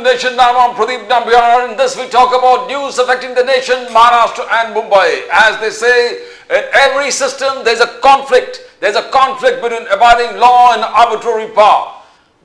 Nation. Now I'm Pradeep Nambiar. In this we talk about news affecting the nation, Maharashtra and Mumbai. As they say, in every system there's a conflict. There's a conflict between abiding law and arbitrary power.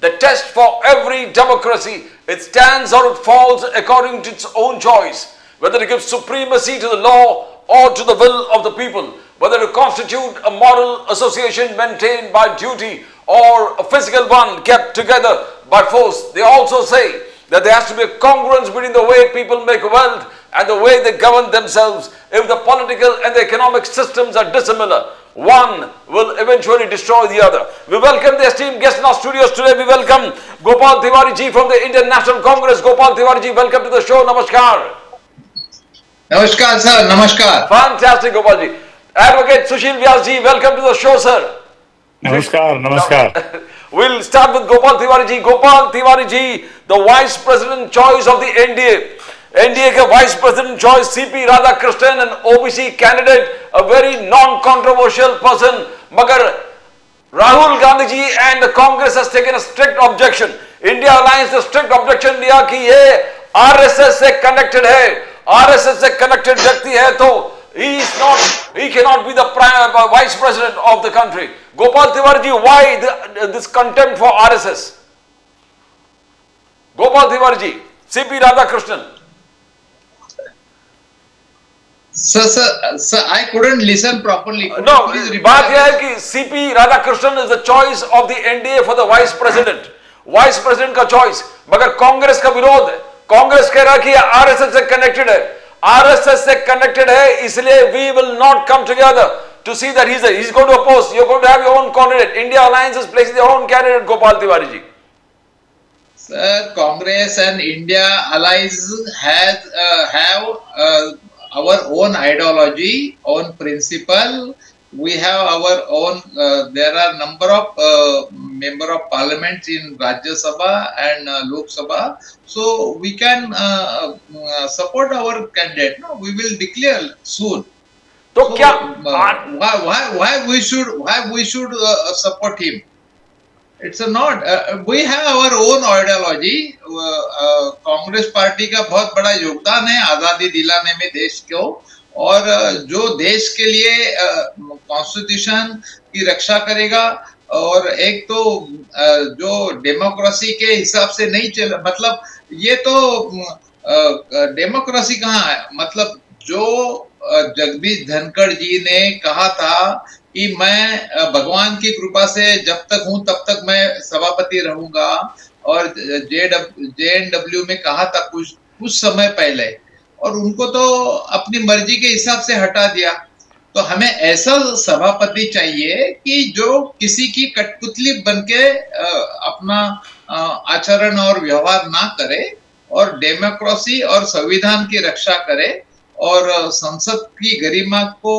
The test for every democracy, it stands or it falls according to its own choice. Whether to give supremacy to the law or to the will of the people. Whether to constitute a moral association maintained by duty or a physical one kept together by force. They also say that there has to be a congruence between the way people make wealth and the way they govern themselves. If the political and the economic systems are dissimilar, one will eventually destroy the other. We welcome the esteemed guest in our studios today. We welcome Gopal Tiwari ji from the Indian National Congress. Gopal Tiwari ji, welcome to the show. Namaskar. Namaskar sir, namaskar. Fantastic, Gopal ji. Advocate Sushil Vyas ji, welcome to the show, sir. Namaskar, namaskar. We'll start with Gopal Tiwari ji. Gopal Tiwari ji, the Vice President choice of the NDA. NDA के Vice President choice CP Radhakrishnan, an OBC candidate, a very non-controversial person. मगर Rahul Gandhi ji and the Congress has taken a strict objection. India Alliance ने strict objection दिया कि ये RSS से connected है. RSS से connected व्यक्ति है तो he cannot be the Vice President of the country. Gopal Tiwari ji, why this contempt for RSS? Gopal Tiwari ji, CP Radhakrishnan. Sir, I couldn't listen properly. No, बात यह है कि CP Radhakrishnan is the choice of the NDA for the Vice President. Vice President का choice, मगर कांग्रेस का विरोध है. कांग्रेस कह रहा है कि RSS से connected है. RSS से connected है, इसलिए we will not come together to see that he's going to oppose. You're going to have your own candidate. India Alliance is placing their own candidate, Gopal Tiwari ji. Sir, Congress and India Alliance have our own ideology, own principle. We have our own. There are number of member of parliament in Rajya Sabha and Lok Sabha, so we can support our candidate. No, we will declare soon. तो So, क्या why we should support him? It's not. We have our own ideology. Congress party का बहुत बड़ा योगदान है आजादी दिलाने में देश को, और जो देश के लिए कॉन्स्टिट्यूशन की रक्षा करेगा, और एक तो जो डेमोक्रेसी के हिसाब से नहीं चल, मतलब ये तो डेमोक्रेसी कहाँ है, मतलब जो जगदीश धनखड़ जी ने कहा था कि मैं भगवान की कृपा से जब तक हूं तब तक मैं सभापति रहूंगा, और JNW में कहा था कुछ समय पहले, और उनको तो अपनी मर्जी के हिसाब से हटा दिया. तो हमें ऐसा सभापति चाहिए कि जो किसी की कठपुतली बनके अपना आचरण और व्यवहार ना करे, और डेमोक्रेसी और संविधान की रक्षा करे, और संसद की गरिमा को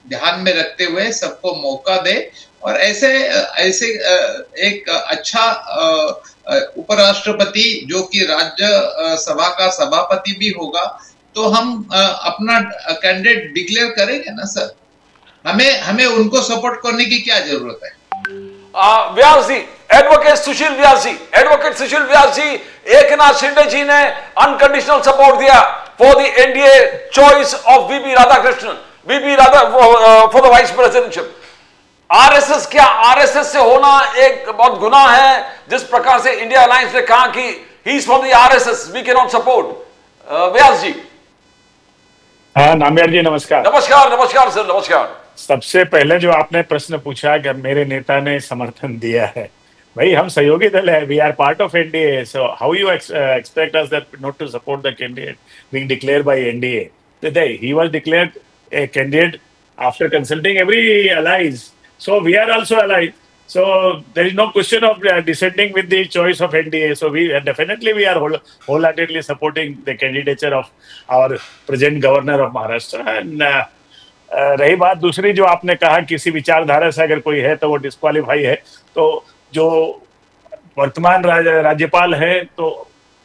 ध्यान में रखते हुए सबको मौका दे, और ऐसे एक अच्छा उपराष्ट्रपति जो कि राज्य सभा का सभापति भी होगा, तो हम अपना कैंडिडेट डिक्लेयर करेंगे ना सर. हमें उनको सपोर्ट करने की क्या जरूरत है. व्यास जी, एडवोकेट सुशील व्यास जी, एकनाथ शिंदे जी ने अनकंडीशनल सपोर्ट दिया for the NDA choice of VP Radhakrishnan for the vice presidentship. RSS, क्या आरएसएस से होना एक बहुत गुनाह है, जिस प्रकार से इंडिया अलायंस ने कहा कि he is from the RSS, we can not support. Vyas ji. हाँ, नाम्यार जी नमस्कार. नमस्कार सर, नमस्कार. सबसे पहले जो आपने प्रश्न पूछा कि मेरे नेता ने समर्थन दिया है, भाई हम सहयोगी दल है, we are part of NDA, so how you expect us that not to support the candidate being declared by NDA. He was declared a candidate after consulting every allies, so we are also allies, so there is no question of dissenting with the choice of NDA. So we definitely we are wholeheartedly supporting the candidature of our present governor of Maharashtra. And रही बात दूसरी जो आपने कहा किसी विचारधारा से अगर कोई है तो वो डिस्क्वालीफाई है, तो जो वर्तमान राज्यपाल है तो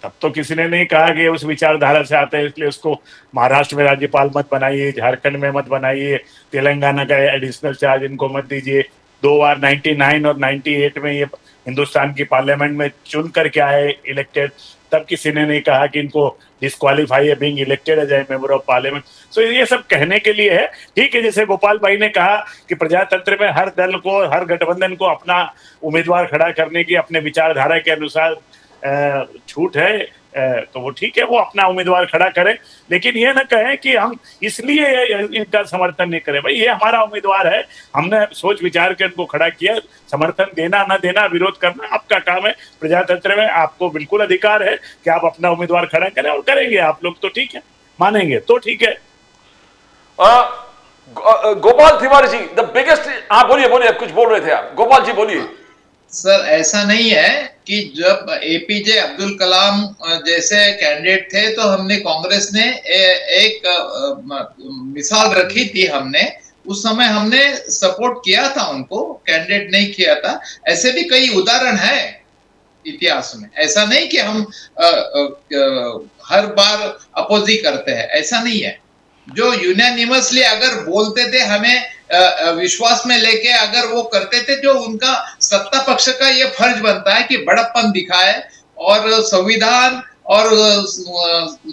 तब तो किसी ने नहीं कहा कि उस विचारधारा से आते हैं इसलिए उसको महाराष्ट्र में राज्यपाल मत बनाइए, झारखंड में मत बनाइए, तेलंगाना का एडिशनल चार्ज इनको मत दीजिए. 2 बार 99 और 98 में ये हिंदुस्तान की पार्लियामेंट में चुन करके आए इलेक्टेड, तब किसी ने नहीं कहा कि इनको डिस्क्वालीफाई है being elected as a member of parliament. So ये सब कहने के लिए है। ठीक है, जैसे गोपाल भाई ने कहा कि प्रजातंत्र में हर दल को, हर गठबंधन को अपना उम्मीदवार खड़ा करने की अपने विचारधारा के अनुसार छूट है, तो वो ठीक है, वो अपना उम्मीदवार खड़ा करें, लेकिन ये ना कहें कि हम इसलिए इनका समर्थन नहीं करें। भाई ये हमारा उम्मीदवार है, हमने सोच विचार कर इनको खड़ा किया, समर्थन देना ना देना, विरोध करना आपका काम है। प्रजातंत्र में आपको बिल्कुल अधिकार है कि आप अपना उम्मीदवार खड़ा करें, और करेंगे आप लोग तो ठीक है, मानेंगे तो ठीक है। गोपाल तिवारी जी, द बिगेस्ट, आप बोलिए बोलिए, कुछ बोल रहे थे आप, गोपाल जी बोलिए। सर ऐसा नहीं है कि जब एपीजे अब्दुल कलाम जैसे कैंडिडेट थे तो हमने, कांग्रेस ने एक मिसाल रखी थी, हमने उस समय हमने सपोर्ट किया था उनको, कैंडिडेट नहीं किया था। ऐसे भी कई उदाहरण है इतिहास में, ऐसा नहीं कि हम हर बार अपोज ही करते हैं, ऐसा नहीं है। जो यूनानिमसली अगर बोलते थे, हमें विश्वास में लेके अगर वो करते थे, जो उनका सत्ता पक्ष का ये फर्ज बनता है कि बड़प्पन दिखाए और संविधान और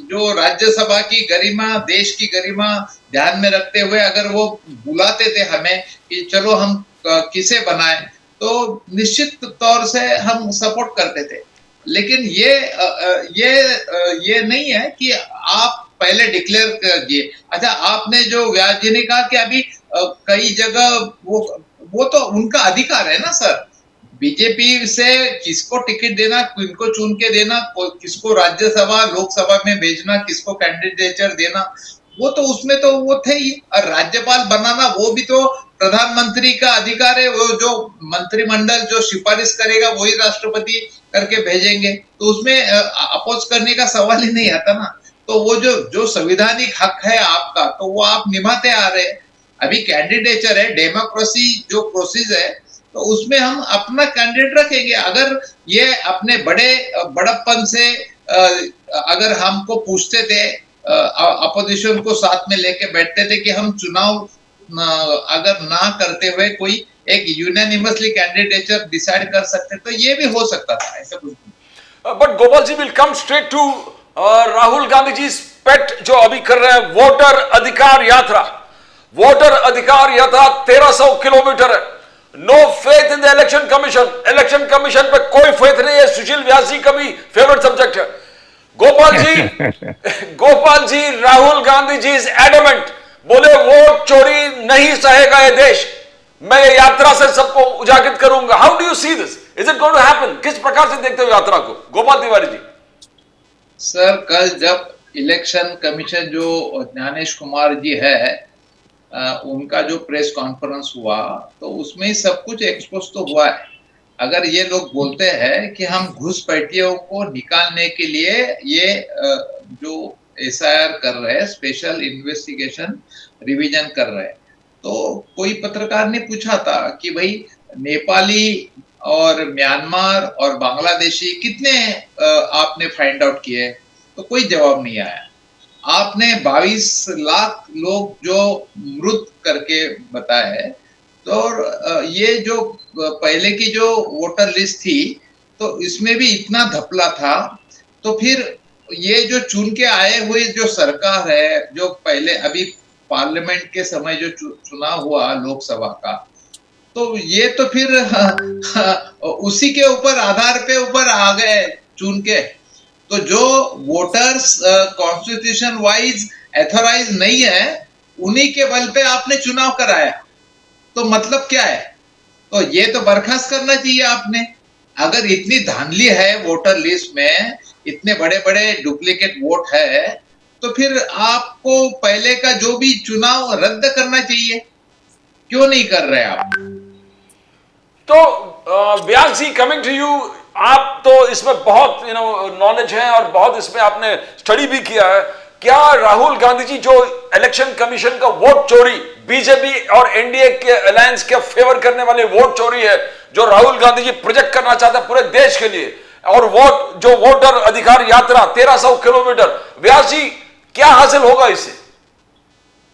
जो राज्यसभा की गरिमा, देश की गरिमा ध्यान में रखते हुए अगर वो बुलाते थे हमें कि चलो हम किसे बनाए, तो निश्चित तौर से हम सपोर्ट करते थे। लेकिन ये नहीं है कि आप पहले डिक्लेयर कीजिए। अच्छा, आपने जो व्यास जी ने कहा कि अभी कई जगह वो तो उनका अधिकार है ना सर, बीजेपी से किसको टिकट देना, किनको चुन के देना, किसको राज्यसभा लोकसभा में भेजना, किसको कैंडिडेचर देना, वो तो उसमें तो वो थे ही। और राज्यपाल बनाना वो भी तो प्रधानमंत्री का अधिकार है, वो जो मंत्रिमंडल जो सिफारिश करेगा वही राष्ट्रपति करके भेजेंगे, तो उसमें अपोज करने का सवाल ही नहीं आता ना। तो वो जो संवैधानिक हक है आपका, तो वो आप निभाते आ रहे हैं। अभी कैंडिडेचर है, डेमोक्रेसी जो प्रोसेस है, तो उसमें हम अपना कैंडिडेट रखेंगे। अगर ये अपने बड़प्पन से अगर हमको पूछते थे, अपोजिशन को साथ में लेके बैठते थे कि हम चुनाव अगर ना करते हुए कोई एक यूनानिमसली कैंडिडेचर डिसाइड कर सकते, तो ये भी हो सकता था, ऐसा कुछ नहीं। But Gopal ji, will come straight to Rahul Gandhi ji पेट जो अभी कर रहे हैं, वोटर अधिकार यात्रा। वोटर अधिकार यात्रा 1300 किलोमीटर है। No faith in the election commission. Election commission पे कोई फेथ नहीं है। सुशील व्यास जी का भी फेवरेट सब्जेक्ट है। गोपाल जी, राहुल गांधी जी इज एडमेंट, बोले वोट चोरी नहीं सहेगा ये देश, मैं ये यात्रा से सबको उजागर करूंगा। How do you see this? Is it going to happen? किस प्रकार से देखते हो यात्रा को, गोपाल तिवारी जी? सर, कल जब इलेक्शन कमीशन जो ज्ञानेश कुमार जी है, उनका जो प्रेस कॉन्फ्रेंस हुआ, तो उसमें सब कुछ एक्सपोज तो हुआ है। अगर ये लोग बोलते हैं कि हम घुसपैठियों को निकालने के लिए ये जो एसआईआर कर रहे हैं, स्पेशल इन्वेस्टिगेशन रिवीजन कर रहे हैं, तो कोई पत्रकार ने पूछा था कि भाई नेपाली और म्यांमार और बांग्लादेशी कितने आपने फाइंड आउट किए, तो कोई जवाब नहीं आया। आपने 22 लाख लोग जो मृत करके बताए, तो ये जो पहले की जो वोटर लिस्ट थी, तो इसमें भी इतना धपला था, तो फिर ये जो चुन के आए हुए जो सरकार है, जो पहले अभी पार्लियामेंट के समय जो चुनाव हुआ लोकसभा का, तो ये तो फिर उसी के ऊपर आधार पे ऊपर आ गए चुन के। तो जो वोटर्स कॉन्स्टिट्यूशन वाइज एथोराइज नहीं है, उन्हीं के बल पे आपने चुनाव कराया, तो मतलब क्या है? तो ये तो बर्खास्त करना चाहिए आपने। अगर इतनी धांधली है वोटर लिस्ट में, इतने बड़े बड़े डुप्लीकेट वोट है, तो फिर आपको पहले का जो भी चुनाव रद्द करना चाहिए। क्यों नहीं कर रहे आप? तो व्यास जी, कमिंग टू यू, आप तो इसमें बहुत नॉलेज है और बहुत इसमें आपने स्टडी भी किया है। क्या राहुल गांधी जी जो इलेक्शन कमीशन का वोट चोरी, बीजेपी और एनडीए के अलायंस के फेवर करने वाले वोट चोरी है, जो राहुल गांधी जी प्रोजेक्ट करना चाहते हैं पूरे देश के लिए, और जो वोटर अधिकार यात्रा 1300 किलोमीटर, व्यास जी क्या हासिल होगा इससे?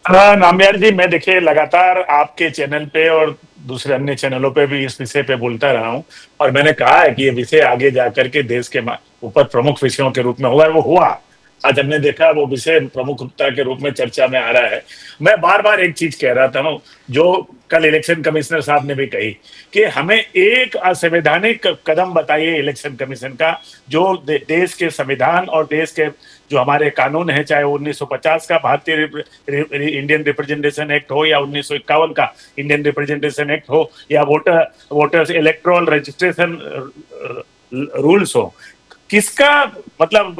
नामयार जी, मैं देखिए लगातार आपके चैनल पे और दूसरे अन्य चैनलों पे भी इस विषय पे बोलता रहा हूं, और मैंने कहा है कि ये विषय आगे जाकर के देश के ऊपर प्रमुख विषयों के रूप में होगा, वो हुआ। आज हमने देखा वो विषय प्रमुखता के रूप में चर्चा में आ रहा है। मैं बार बार एक चीज कह रहा था, जो कल इलेक्शन कमिश्नर साहब ने भी कही, कि हमें एक असंवैधानिक कदम बताइए इलेक्शन कमीशन का, जो देश के संविधान और देश के जो हमारे कानून है, चाहे 1950 का भारतीय इंडियन रिप्रेजेंटेशन एक्ट हो, या 1951 का इंडियन रिप्रेजेंटेशन एक्ट हो, या वोटर्स इलेक्टोरल रजिस्ट्रेशन रूल्स हो, किसका मतलब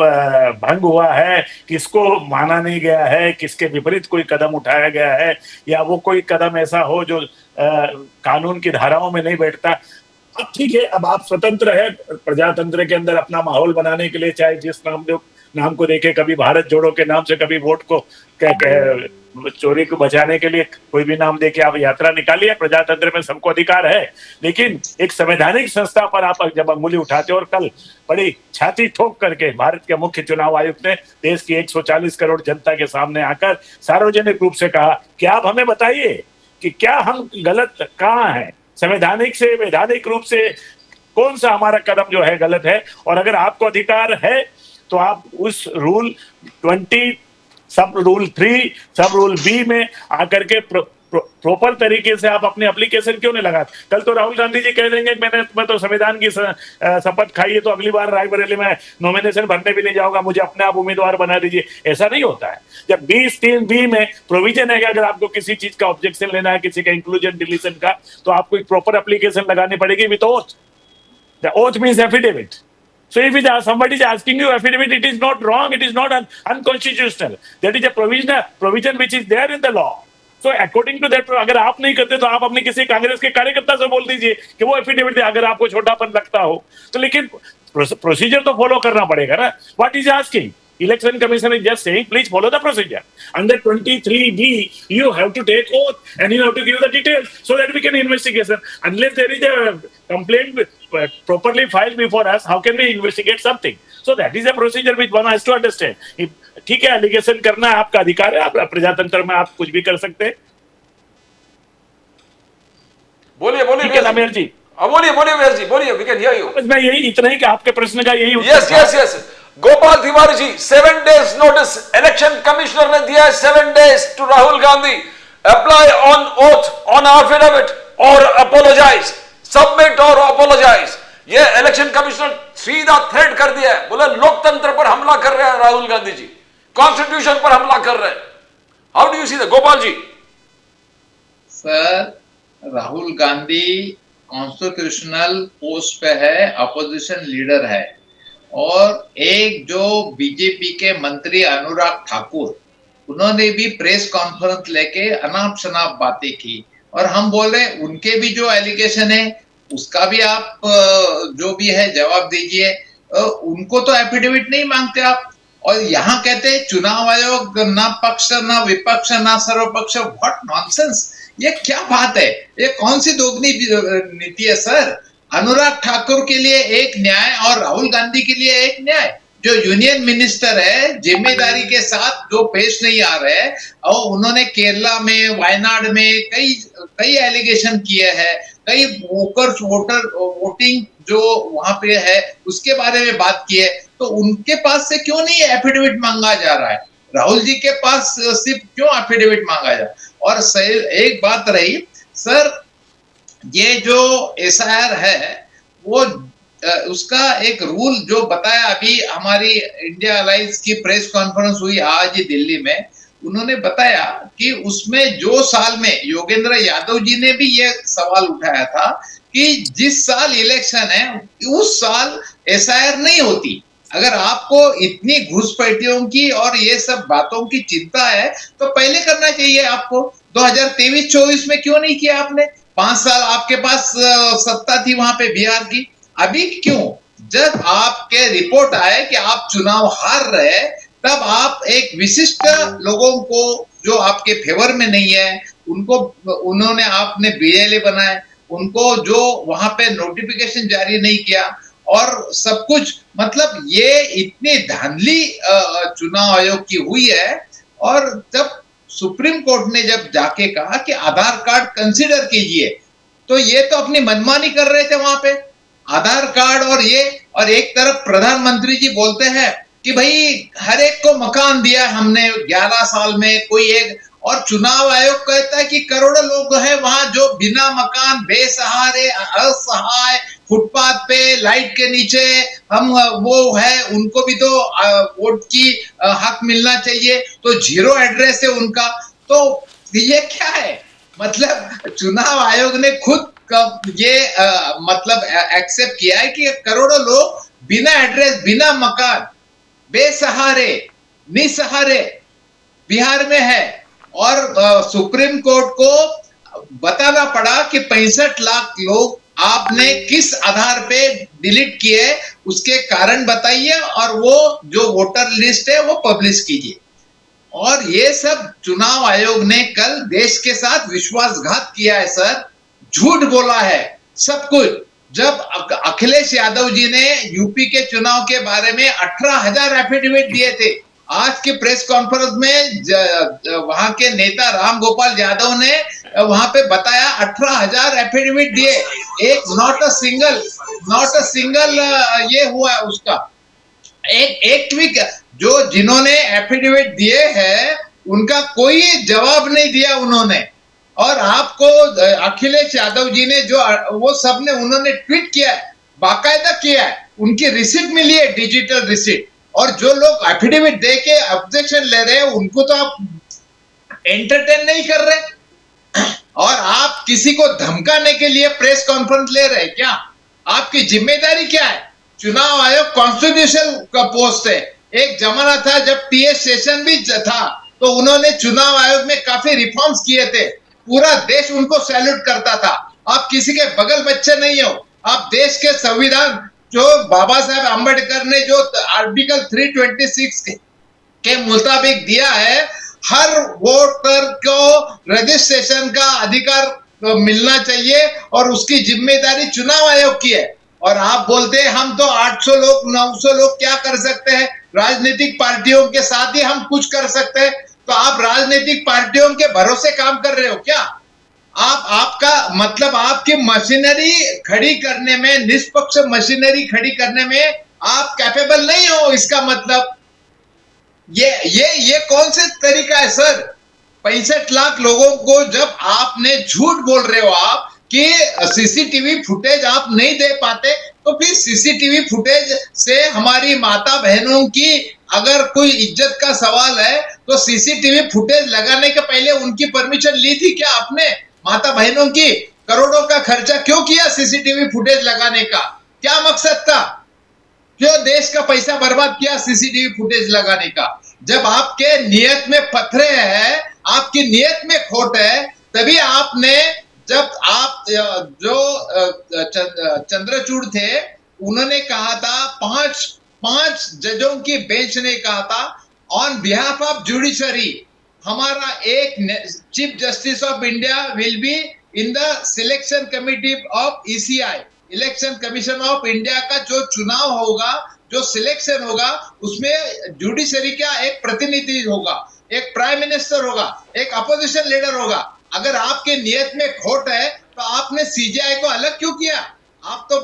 भंग हुआ है, किसको माना नहीं गया है, किसके विपरीत कोई कदम उठाया गया है, या वो कोई कदम ऐसा हो जो कानून की धाराओं में नहीं बैठता। अब ठीक है, अब आप स्वतंत्र है प्रजातंत्र के अंदर अपना माहौल बनाने के लिए, चाहे जिस नाम को देखे, कभी भारत जोड़ो के नाम से, कभी वोट को चोरी को बचाने के लिए कोई भी नाम देके आप यात्रा निकालिए, प्रजातंत्र में सबको अधिकार है। लेकिन एक संवैधानिक संस्था पर आप जब अंगुली उठाते हो, और कल बड़ी छाती ठोक करके भारत के मुख्य चुनाव आयुक्त ने देश की 140 करोड़ जनता के सामने आकर सार्वजनिक रूप से कहा कि आप हमें बताइए कि क्या हम गलत कहाँ हैं, संवैधानिक से वैधानिक रूप से कौन सा हमारा कदम जो है गलत है, और अगर आपको अधिकार है तो आप उस रूल 20 सब रूल 3 सब रूल बी में आकर के प्रॉपर तरीके से आप अपने एप्लीकेशन क्यों नहीं लगाते। कल तो राहुल गांधी जी कह देंगे मैं तो संविधान की शपथ खाई है, तो अगली बार रायबरेली में नॉमिनेशन भरने भी नहीं जाऊंगा, मुझे अपने आप उम्मीदवार बना दीजिए। ऐसा नहीं होता है। जब 20(3)(b) में प्रोविजन है कि अगर आपको किसी चीज का ऑब्जेक्शन लेना है, किसी का इंक्लूजन डिलीशन का, तो आपको एक प्रॉपर एप्लीकेशन लगानी पड़ेगी with oath. The oath means affidavit. So if somebody is asking you affidavit, it is not wrong, it is not unconstitutional. That is a provision which is there in the law. So according to that, अगर आप नहीं करते तो आप अपने किसी कांग्रेस के कार्यकर्ता से बोल दीजिए कि वो एफिडेविट दे, अगर आपको छोटापन लगता हो तो। लेकिन प्रोसीजर तो फॉलो करना पड़ेगा ना। What is asking? Election Commission is just saying, please follow the procedure. Under 23(b), you have to take oath and you have to give the details so that we can investigation. Unless there is a complaint properly filed before us, how can we investigate something? So that is a procedure which one has to understand. ठीक है, allegation करना आपका अधिकार है, आप प्रजातंत्र में आप कुछ भी कर सकते हैं। बोलिए बोलिए ठीक है नामेर जी, बोलिए बोलिए व्यास जी, बोलिए, we can hear you. मैं यही इतना ही कि आपके प्रश्न का यही उत्तर। yes. Gopal Tiwari ji, 7 days notice election commissioner ने दिया है, 7 days to Rahul Gandhi, apply on oath on affidavit और अपोलोजाइज, सबमिट और अपोलोजाइज। ये इलेक्शन कमिश्नर सीधा थ्रेट कर दिया है, बोले लोकतंत्र पर हमला कर रहे हैं राहुल गांधी जी, कॉन्स्टिट्यूशन पर हमला कर रहे हैं। How do you see that Gopal ji? Sir, Rahul Gandhi constitutional post पे है, अपोजिशन लीडर है, और एक जो बीजेपी के मंत्री अनुराग ठाकुर, उन्होंने भी प्रेस कॉन्फ्रेंस लेके अनाप शनाप बातें की, और हम बोल रहे हैं उनके भी जो एलिगेशन है उसका भी आप जो भी है जवाब दीजिए। उनको तो एफिडेविट नहीं मांगते आप, और यहाँ कहते हैं चुनाव आयोग ना पक्ष ना विपक्ष ना सर्वपक्ष। व्हाट नॉनसेंस, ये क्या बात है? ये कौन सी दोगुनी नीति है सर? अनुराग ठाकुर के लिए एक न्याय और राहुल गांधी के लिए एक न्याय। जो यूनियन मिनिस्टर है, जिम्मेदारी के साथ जो पेश नहीं आ रहे हैं, और उन्होंने केरला में, वायनाड में कई एलिगेशन किए हैं, कई वोटिंग जो वहां पे है उसके बारे में बात की है, तो उनके पास से क्यों नहीं एफिडेविट मांगा जा रहा है? राहुल जी के पास सिर्फ क्यों एफिडेविट मांगा जा? और एक बात रही सर, ये जो एसआईआर है वो उसका एक रूल जो बताया, अभी हमारी इंडिया अलायंस की प्रेस कॉन्फ्रेंस हुई आज ही दिल्ली में, उन्होंने बताया कि उसमें जो साल में योगेंद्र यादव जी ने भी ये सवाल उठाया था कि जिस साल इलेक्शन है उस साल एसआईआर नहीं होती। अगर आपको इतनी घुसपैठियों की और ये सब बातों की चिंता है तो पहले करना चाहिए आपको। 2023-24 में क्यों नहीं किया आपने? 5 साल आपके पास सत्ता थी वहां पे बिहार की, अभी क्यों? जब आपके रिपोर्ट आए कि आप चुनाव हार रहे, तब आप एक विशिष्ट लोगों को जो आपके फेवर में नहीं है उनको उन्होंने आपने बीएलए बनाए, उनको जो वहां पे नोटिफिकेशन जारी नहीं किया और सब कुछ, मतलब ये इतनी धांधली चुनाव आयोग की हुई है। और जब सुप्रीम कोर्ट ने जब जाके कहा कि आधार कार्ड कंसीडर कीजिए, तो ये तो अपनी मनमानी कर रहे थे वहां पे, आधार कार्ड और ये। और एक तरफ प्रधानमंत्री जी बोलते हैं कि भाई हर एक को मकान दिया हमने 11 साल में, कोई एक। और चुनाव आयोग कहता है कि करोड़ों लोग हैं वहां जो बिना मकान, बेसहारे, असहाय, फुटपाथ पे, लाइट के नीचे हम वो है, उनको भी तो वोट की हक मिलना चाहिए। तो जीरो एड्रेस है उनका। तो ये क्या है? मतलब चुनाव आयोग ने खुद ये मतलब एक्सेप्ट किया है कि करोड़ों लोग बिना एड्रेस, बिना मकान, बेसहारे, निसहारे बिहार में है। और सुप्रीम कोर्ट को बताना पड़ा कि 65 लाख लोग आपने किस आधार पे डिलीट किए, उसके कारण बताइए और वो जो वोटर लिस्ट है वो पब्लिश कीजिए। और ये सब चुनाव आयोग ने कल देश के साथ विश्वासघात किया है सर, झूठ बोला है सब कुछ। जब अखिलेश यादव जी ने यूपी के चुनाव के बारे में 18,000 एफिडेविट दिए थे, आज के प्रेस कॉन्फ्रेंस में वहां के नेता राम गोपाल यादव ने वहां पे बताया 18,000 एफिडेविट दिए। एक नॉट अ सिंगल ये हुआ उसका एक ट्वीट। जो जिन्होंने एफिडेविट दिए हैं उनका कोई जवाब नहीं दिया उन्होंने। और आपको अखिलेश यादव जी ने जो वो सब ने उन्होंने ट्वीट किया है, बाकायदा किया है, उनकी रिसीट मिली है, डिजिटल रिसीट। और जो लोग एफिडेविट दे के ऑब्जेक्शन ले रहे हैं उनको तो आप एंटरटेन नहीं कर रहे। और आप किसी को धमकाने के लिए प्रेस कॉन्फ्रेंस ले रहे हैं क्या? आपकी जिम्मेदारी क्या है? चुनाव आयोग कॉन्स्टिट्यूशन का पोस्ट है। एक जमाना था जब टीएस सेशन भी था तो उन्होंने चुनाव आयोग में काफी रिफॉर्म्स किए थे, पूरा देश उनको सैल्यूट करता था। आप किसी के बगल बच्चे नहीं हो, आप देश के संविधान जो बाबा साहेब आंबेडकर ने जो आर्टिकल 326 के मुताबिक दिया है, हर वोटर को रजिस्ट्रेशन का अधिकार मिलना चाहिए और उसकी जिम्मेदारी चुनाव आयोग की है। और आप बोलते हैं हम तो 800 लोग 900 लोग क्या कर सकते हैं, राजनीतिक पार्टियों के साथ ही हम कुछ कर सकते हैं। तो आप राजनीतिक पार्टियों के भरोसे काम कर रहे हो क्या? आपका मतलब आपकी मशीनरी खड़ी करने में, निष्पक्ष मशीनरी खड़ी करने में आप कैपेबल नहीं हो। इसका मतलब ये कौन से तरीका है सर? 65 लाख लोगों को जब आपने झूठ बोल रहे हो आप कि सीसीटीवी फुटेज आप नहीं दे पाते, तो फिर सीसीटीवी फुटेज से हमारी माता बहनों की अगर कोई इज्जत का सवाल है तो सीसीटीवी फुटेज लगाने के पहले उनकी परमिशन ली थी क्या आपने? माता बहनों की करोड़ों का खर्चा क्यों किया सीसीटीवी फुटेज लगाने का? क्या मकसद था? क्यों देश का पैसा बर्बाद किया सीसीटीवी फुटेज लगाने का? जब आपके नियत में पत्थरे हैं, आपकी नियत में खोट है, तभी आपने, जब आप जो चंद्रचूड़ थे उन्होंने कहा था, पांच जजों की बेंच ने कहा था ऑन बिहाफ ऑफ जुडिशरी, हमारा एक chief justice of India will be in the selection committee of ECI, election commission of India का जो चुनाव होगा, जो सिलेक्शन होगा, उसमें जुडिशरी का एक प्रतिनिधि होगा, एक प्राइम मिनिस्टर होगा, एक अपोजिशन लीडर होगा। अगर आपके नियत में खोट है तो आपने सीजीआई को अलग क्यों किया? आप तो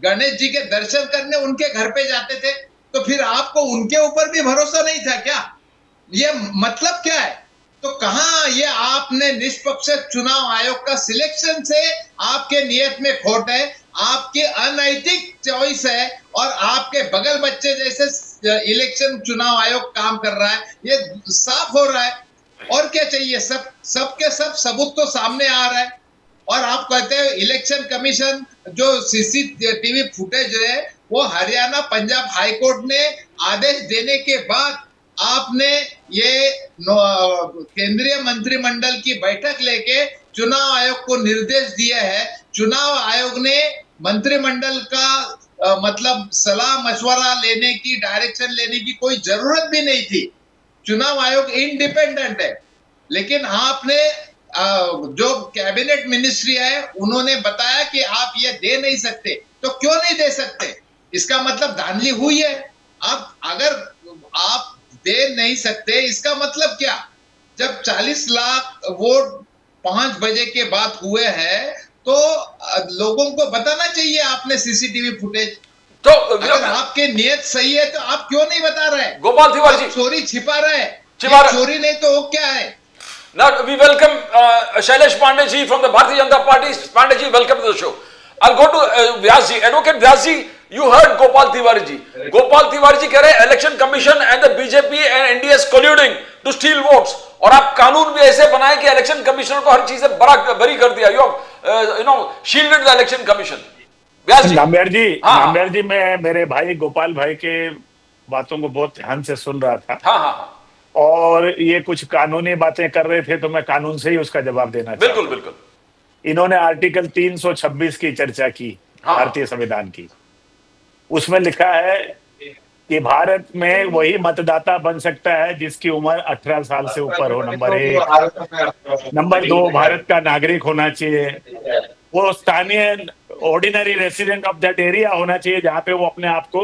गणेश जी के दर्शन करने उनके घर पे जाते थे, तो फिर आपको उनके ऊपर भी भरोसा नहीं था क्या? ये मतलब क्या है? तो कहां ये आपने निष्पक्ष चुनाव आयोग का सिलेक्शन से आपके नियत में खोट है, आपकी अनैतिक चॉइस है और आपके बगल बच्चे जैसे इलेक्शन चुनाव आयोग काम कर रहा है, ये साफ हो रहा है। और क्या चाहिए? सबके सब सबूत तो सामने आ रहा है। और आप कहते हैं इलेक्शन कमीशन जो सीसीटीवी फुटेज है वो हरियाणा पंजाब हाई कोर्ट ने आदेश देने के बाद आपने ये केंद्रीय मंत्रिमंडल की बैठक लेके चुनाव आयोग को निर्देश दिया है। चुनाव आयोग ने मंत्रिमंडल का मतलब सलाह मशवरा लेने की, डायरेक्शन लेने की कोई जरूरत भी नहीं थी। चुनाव आयोग इंडिपेंडेंट है। लेकिन आपने जो कैबिनेट मिनिस्ट्री है उन्होंने बताया कि आप ये दे नहीं सकते। तो क्यों नहीं दे सकते? इसका मतलब धांधली हुई है। अब अगर आप दे नहीं सकते, इसका मतलब क्या? जब 40 लाख वोट 5 बजे के बाद हुए हैं तो लोगों को बताना चाहिए आपने सीसीटीवी फुटेज। तो अगर आपके नियत सही है तो आप क्यों नहीं बता रहे? गोपाल तिवारी जी, चोरी छिपा रहे। चोरी नहीं तो वो क्या है? Now we welcome Shailesh Pandey ji from the Bharatiya Janata Party. Pandey ji, welcome to the show. I'll go to Vyas ji. Advocate Vyas ji, you heard Gopal Tiwari ji. Gopal Tiwari ji कह रहे हैं election commission and the BJP and NDS colluding to steal votes. और आप कानून भी ऐसे बनाए कि इलेक्शन कमिश्नर को हर चीज से बरी कर दिया. You have shielded the election commission. व्यास जी, नाम्बियार जी, मैं मेरे भाई गोपाल भाई के बातों को बहुत ध्यान से सुन रहा था। हाँ। और ये कुछ कानूनी बातें कर रहे थे तो मैं कानून से ही उसका जवाब देना चाहता हूं। बिल्कुल। इन्होंने आर्टिकल 326 की चर्चा की, भारतीय संविधान की। उसमें लिखा है कि भारत में वही मतदाता बन सकता है जिसकी उम्र 18 साल से ऊपर हो, नंबर 1। नंबर 2, भारत का नागरिक होना चाहिए। वो स्थानीय ordinary resident of that area होना चाहिए जहां पे वो अपने आप को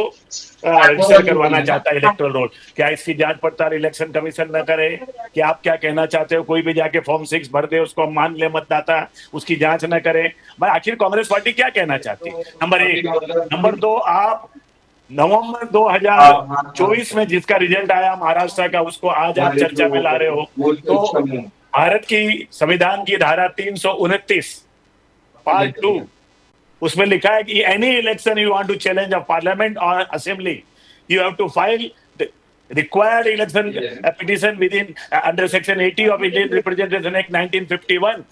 रजिस्टर करवाना चाहता है इलेक्टोरल रोल। क्या इसकी जांच पड़ताल इलेक्शन कमीशन न करे? कि आप क्या कहना चाहते हो? कोई भी जाके फॉर्म 6 भर दे, उसको मान ले मतदाता, उसकी जांच न करे? भाई आखिर कांग्रेस पार्टी क्या कहना चाहती है? नंबर 1। नंबर 2, आप नवंबर 2024 में जिसका रिजल्ट आया महाराष्ट्र का, उसको आज आप चर्चा में ला रहे हो। तो भारत की संविधान की धारा 329 पार्ट 2, उसमें लिखा है कि any election you want to challenge a parliament और assembly, you have to file required election petition within under section 80 of Indian Representation Act 1951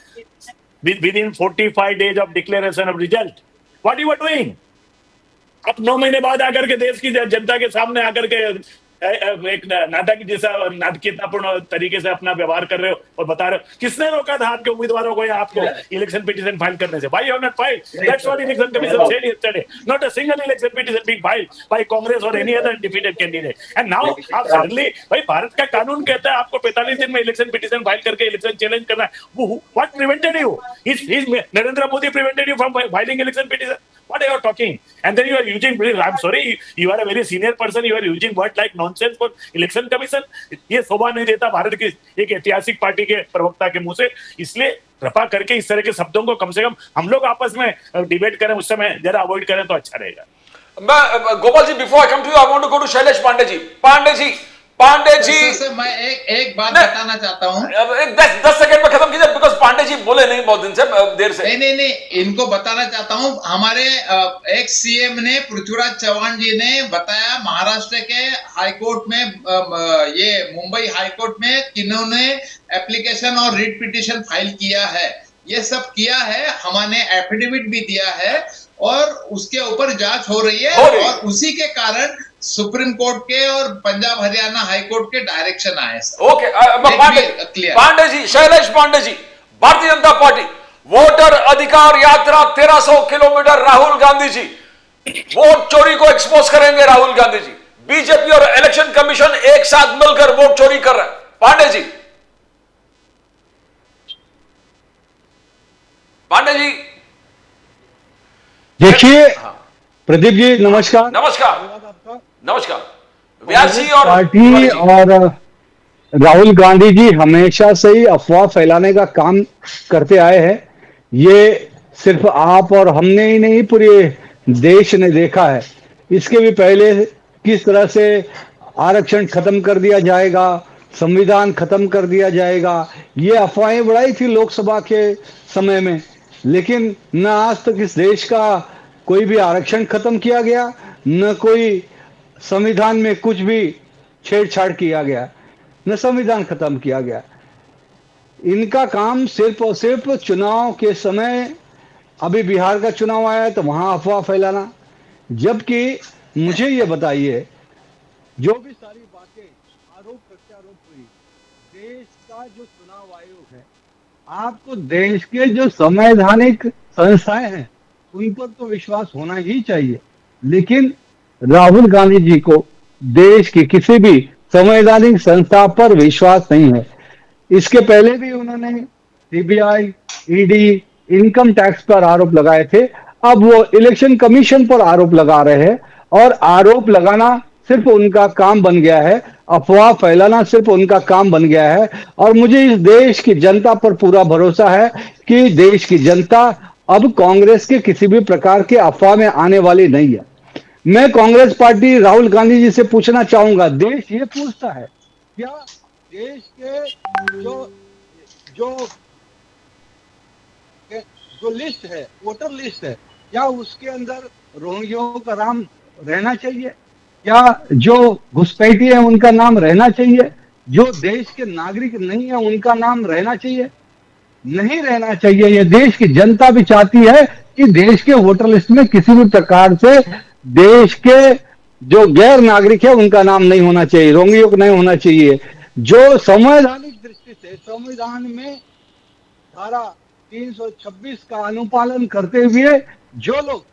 within 45 days of declaration of result. What you are doing? अब 9 महीने बाद आकर के देश की जनता के सामने आकर के एक नाटक जैसा नाटकीयतापूर्ण तरीके से अपना व्यवहार कर रहे हो और बता रहे हो। किसने रोका था आपके उम्मीदवारों को या आपको इलेक्शन पिटीशन फाइल करने से? Why you have not filed? That's what election commission said yesterday. Not a single election petition being filed by Congress or any other defeated candidate. And now आप suddenly, भाई भारत का कानून कहता है आपको 45 दिन में इलेक्शन पिटीशन फाइल करके इलेक्शन चैलेंज करना है। What prevented you? Narendra Modi prevented you from filing election petition? What are you talking? And then you are using, I'm sorry, you are a very senior person, you are using word like nonsense for election commission. ये शोभा नहीं देता भारत की एक ऐतिहासिक party के प्रवक्ता के मुंह से। इसलिए कृपा करके इस तरह के शब्दों को कम से कम हम लोग आपस में डिबेट करें, उस समय जरा अवॉइड करें तो अच्छा रहेगा। Gopal ji, before I come to you, I want to go to Shailesh Pandey ji. Pandey ji मैं एक बात बताना चाहता हूँ। 10 सेकंड में खत्म कीजिए, बिकॉज पांडे जी बोले नहीं बहुत दिन से, देर से। नहीं, इनको बताना चाहता हूँ। हमारे एक्स सीएम ने, पृथ्वीराज चौहान जी ने बताया महाराष्ट्र के हाईकोर्ट में, ये मुंबई हाईकोर्ट में किन्होंने एप्लीकेशन और रिट पिटीशन फाइल किया है। ये सब किया है, हमने एफिडेविट भी दिया है और उसके ऊपर जांच हो रही है। और उसी के कारण सुप्रीम कोर्ट के और पंजाब हरियाणा हाई कोर्ट के डायरेक्शन आए। ओके, पांडे जी, शैलेश पांडे जी, भारतीय जनता पार्टी वोटर अधिकार यात्रा 1300 किलोमीटर, राहुल गांधी जी वोट चोरी को एक्सपोज करेंगे। राहुल गांधी जी, बीजेपी और इलेक्शन कमीशन एक साथ मिलकर वोट चोरी कर रहा है। पांडे जी देखिए, प्रदीप जी नमस्कार। व्यास जी और पार्टी और राहुल गांधी जी हमेशा से ही अफवाह फैलाने का काम करते आए हैं। ये सिर्फ आप और हमने ही नहीं, पूरे देश ने देखा है। इसके भी पहले किस तरह से आरक्षण खत्म कर दिया जाएगा, संविधान खत्म कर दिया जाएगा, ये अफवाहें बढ़ाई थी लोकसभा के समय में। लेकिन न आज तक इस देश का कोई भी आरक्षण खत्म किया गया, न कोई संविधान में कुछ भी छेड़छाड़ किया गया, न संविधान खत्म किया गया। इनका काम सिर्फ और सिर्फ चुनाव के समय, अभी बिहार का चुनाव आया तो वहां अफवाह फैलाना। जबकि मुझे ये बताइए, जो भी सारी बातें आरोप प्रत्यारोप हुई, देश का जो चुनाव आयोग है, आपको देश के जो संवैधानिक संस्थाएं हैं उन पर तो विश्वास होना ही चाहिए। लेकिन राहुल गांधी जी को देश की किसी भी संवैधानिक संस्था पर विश्वास नहीं है। इसके पहले भी उन्होंने सीबीआई, ईडी, इनकम टैक्स पर आरोप लगाए थे। अब वो इलेक्शन कमीशन पर आरोप लगा रहे हैं और आरोप लगाना सिर्फ उनका काम बन गया है, अफवाह फैलाना सिर्फ उनका काम बन गया है। और मुझे इस देश की जनता पर पूरा भरोसा है कि देश की जनता अब कांग्रेस के किसी भी प्रकार के अफवाह में आने वाली नहीं है। मैं कांग्रेस पार्टी राहुल गांधी जी से पूछना चाहूंगा, देश ये पूछता है क्या देश के जो जो जो लिस्ट है, वोटर लिस्ट है, क्या उसके अंदर रोहिंग्याओं का नाम रहना चाहिए? क्या जो घुसपैठी है उनका नाम रहना चाहिए? जो देश के नागरिक नहीं है उनका नाम रहना चाहिए? नहीं रहना चाहिए। ये देश की जनता भी चाहती है कि देश के वोटर लिस्ट में किसी भी प्रकार से देश के जो गैर नागरिक है उनका नाम नहीं होना चाहिए, रोहिंग्याओं को नहीं होना चाहिए। जो संवैधानिक दृष्टि से संविधान में धारा 326 का अनुपालन करते हुए जो लोग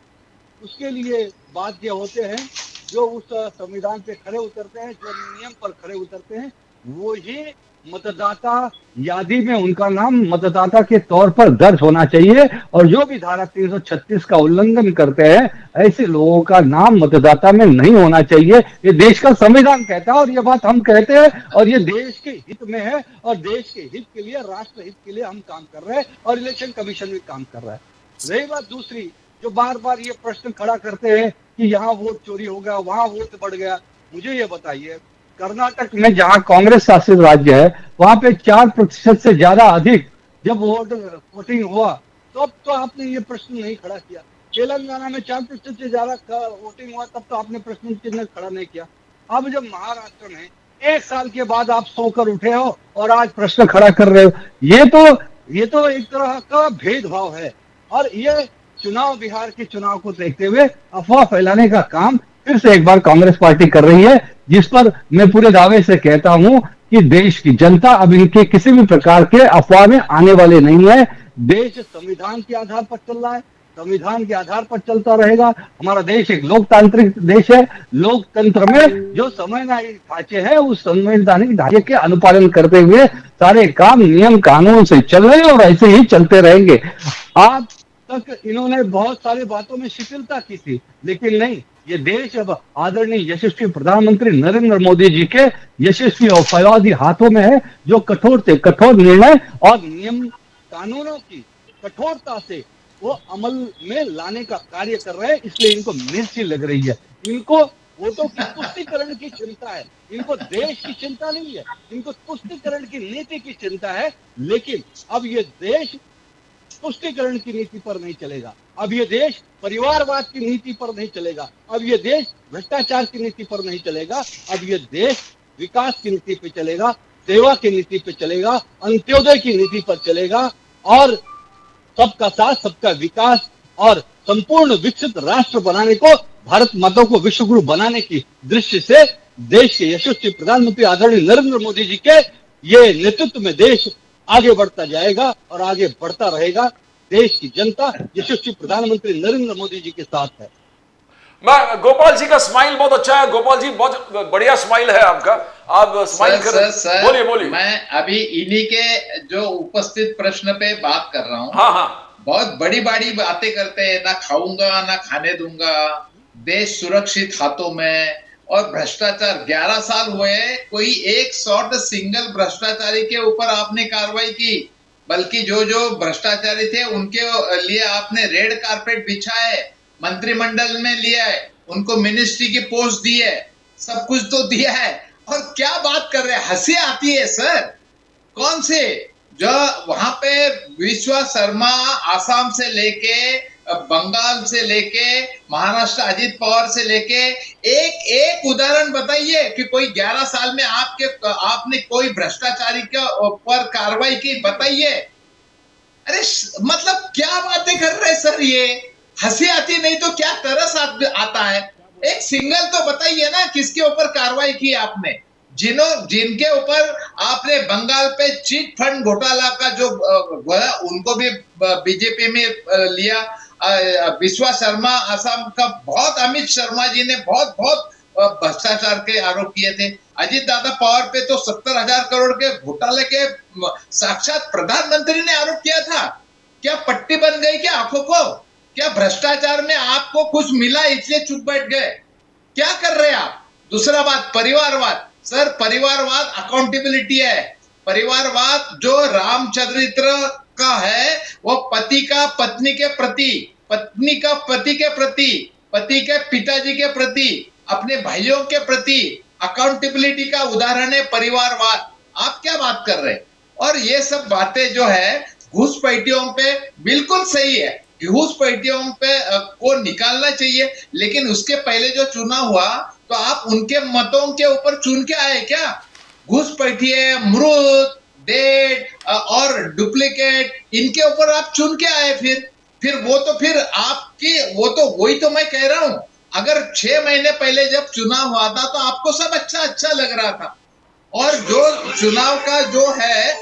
उसके लिए बाध्य होते हैं, जो उस संविधान पे खड़े उतरते हैं, जो नियम पर खड़े उतरते हैं, वो ही मतदाता यादी में उनका नाम मतदाता के तौर पर दर्ज होना चाहिए। और जो भी धारा 336 का उल्लंघन करते हैं, ऐसे लोगों का नाम मतदाता में नहीं होना चाहिए। ये देश का संविधान कहता है और ये बात हम कहते हैं और ये देश के हित में है और देश के हित के लिए, राष्ट्र हित के लिए हम काम कर रहे हैं और इलेक्शन कमीशन भी काम कर रहा है। रही बात दूसरी, जो बार बार ये प्रश्न खड़ा करते हैं कि यहाँ वोट चोरी हो गया, वहां वोट बढ़ गया, मुझे ये बताइए, कर्नाटक में जहां कांग्रेस शासित राज्य है वहां पे 4% से ज्यादा अधिक जब वोटिंग हुआ तो अब तो आपने ये प्रश्न नहीं खड़ा किया। तेलंगाना में 4% से ज्यादा वोटिंग हुआ तब तो आपने प्रश्न चिन्ह खड़ा नहीं किया। अब जब महाराष्ट्र में 1 साल के बाद आप सोकर उठे हो और आज प्रश्न खड़ा कर रहे हो, ये तो एक तरह का भेदभाव है। और ये चुनाव, बिहार के चुनाव को देखते हुए अफवाह फैलाने का काम फिर से एक बार कांग्रेस पार्टी कर रही है, जिस पर मैं पूरे दावे से कहता हूं कि देश की जनता अब इनके किसी भी प्रकार के अफवाह में आने वाले नहीं है। देश संविधान के आधार पर चल रहा है, संविधान के आधार पर चलता रहेगा। हमारा देश एक लोकतांत्रिक देश है। लोकतंत्र में जो संवैधानिक ढांचे हैं उस संवैधानिक ढांचे के अनुपालन करते हुए सारे काम नियम कानून से चल रहे हैं और ऐसे ही चलते रहेंगे। आज तक इन्होंने बहुत सारी बातों में शिथिलता की थी, लेकिन नहीं, ये देश अब आदरणीय यशस्वी प्रधानमंत्री नरेंद्र मोदी जी के यशस्वी और फैलादी हाथों में है, जो कठोर से कठोर निर्णय और नियम कानूनों की कठोरता से वो अमल में लाने का कार्य कर रहे हैं। इसलिए इनको मिर्ची लग रही है। इनको वोटों की तुष्टीकरण की चिंता है, इनको देश की चिंता नहीं है, इनको तुष्टीकरण की नीति की चिंता है। लेकिन अब ये देश तुष्टीकरण की नीति पर नहीं चलेगा, अब ये देश परिवारवाद की नीति पर नहीं चलेगा, अब ये देश भ्रष्टाचार की नीति पर नहीं चलेगा, अब ये देश विकास की नीति पे चलेगा, सेवा की नीति पे चलेगा, अंत्योदय की नीति पर चलेगा और सबका साथ, सबका विकास और संपूर्ण विकसित राष्ट्र बनाने को, भारत माता को विश्व गुरु बनाने की दृष्टि से देश के यशस्वी प्रधानमंत्री आदरणीय नरेंद्र मोदी जी के ये नेतृत्व में देश आगे बढ़ता जाएगा और आगे बढ़ता रहेगा। देश की जनता यशस्वी प्रधानमंत्री नरेंद्र मोदी जी के साथ है। गोपाल जी का स्माइल बहुत अच्छा है। गोपाल जी, बहुत बढ़िया स्माइल है आपका, आप स्माइल कर, बोलिए बोलिए। मैं अभी इन्हीं के जो उपस्थित प्रश्न पे बात कर रहा हूँ। हाँ हाँ, बहुत बड़ी बड़ी बातें करते हैं, ना खाऊंगा ना खाने दूंगा, देश सुरक्षित हाथों में, और भ्रष्टाचार 11 साल हुए, कोई एक शॉर्ट सिंगल भ्रष्टाचारी के ऊपर आपने कार्रवाई की, बल्कि जो जो भ्रष्टाचारी थे उनके लिए आपने रेड कारपेट बिछाए, मंत्रिमंडल में लिया है, उनको मिनिस्ट्री की पोस्ट दी है, सब कुछ तो दिया है। और क्या बात कर रहे हैं, हंसी आती है सर। कौन से जो वहां पे विश्वास शर्मा आसाम से लेके, बंगाल से लेके, महाराष्ट्र अजीत पवार से लेके, एक एक उदाहरण बताइए कि कोई 11 साल में आपने कोई भ्रष्टाचारी के ऊपर कार्रवाई की, बताइए। अरे मतलब क्या बातें कर रहे सर, ये हंसी आती नहीं तो क्या तरस आता है। एक सिंगल तो बताइए ना, किसके ऊपर कार्रवाई की आपने, जिनके ऊपर आपने बंगाल पे चिट फंड घोटाला का जो उनको भी बीजेपी में लिया, विश्वास शर्मा आसाम का, बहुत अमित शर्मा जी ने बहुत भ्रष्टाचार के आरोप किए थे, अजीत दादा पवार पे तो 70,000 करोड़ के घोटाले के साक्षात प्रधानमंत्री ने आरोप किया था। क्या पट्टी बन गई क्या आंखों को? क्या भ्रष्टाचार में आपको कुछ मिला इसलिए चुप बैठ गए? क्या कर रहे हैं आप? दूसरा बात, परिवारवाद। सर, परिवारवाद अकाउंटेबिलिटी है। परिवारवाद जो रामचरित्र का है वो पति का पत्नी के प्रति, पत्नी का पति के प्रति, पति के पिताजी के प्रति, अपने भाइयों के प्रति अकाउंटेबिलिटी का उदाहरण है परिवारवाद। आप क्या बात कर रहे हैं? और ये सब बातें जो है घुसपैठियों पे बिल्कुल सही है, घुसपैठियों पे को निकालना चाहिए, लेकिन उसके पहले जो चुनाव हुआ तो आप उनके मतों के ऊपर चुन के आए क्या? घुसपैठिए, मृत, डेट और डुप्लीकेट, इनके ऊपर आप चुन के आए। फिर वो तो फिर आपकी वो तो वही तो मैं कह रहा हूं, अगर 6 महीने पहले जब चुनाव हुआ था तो आपको सब अच्छा लग रहा था। और जो चुनाव का जो है,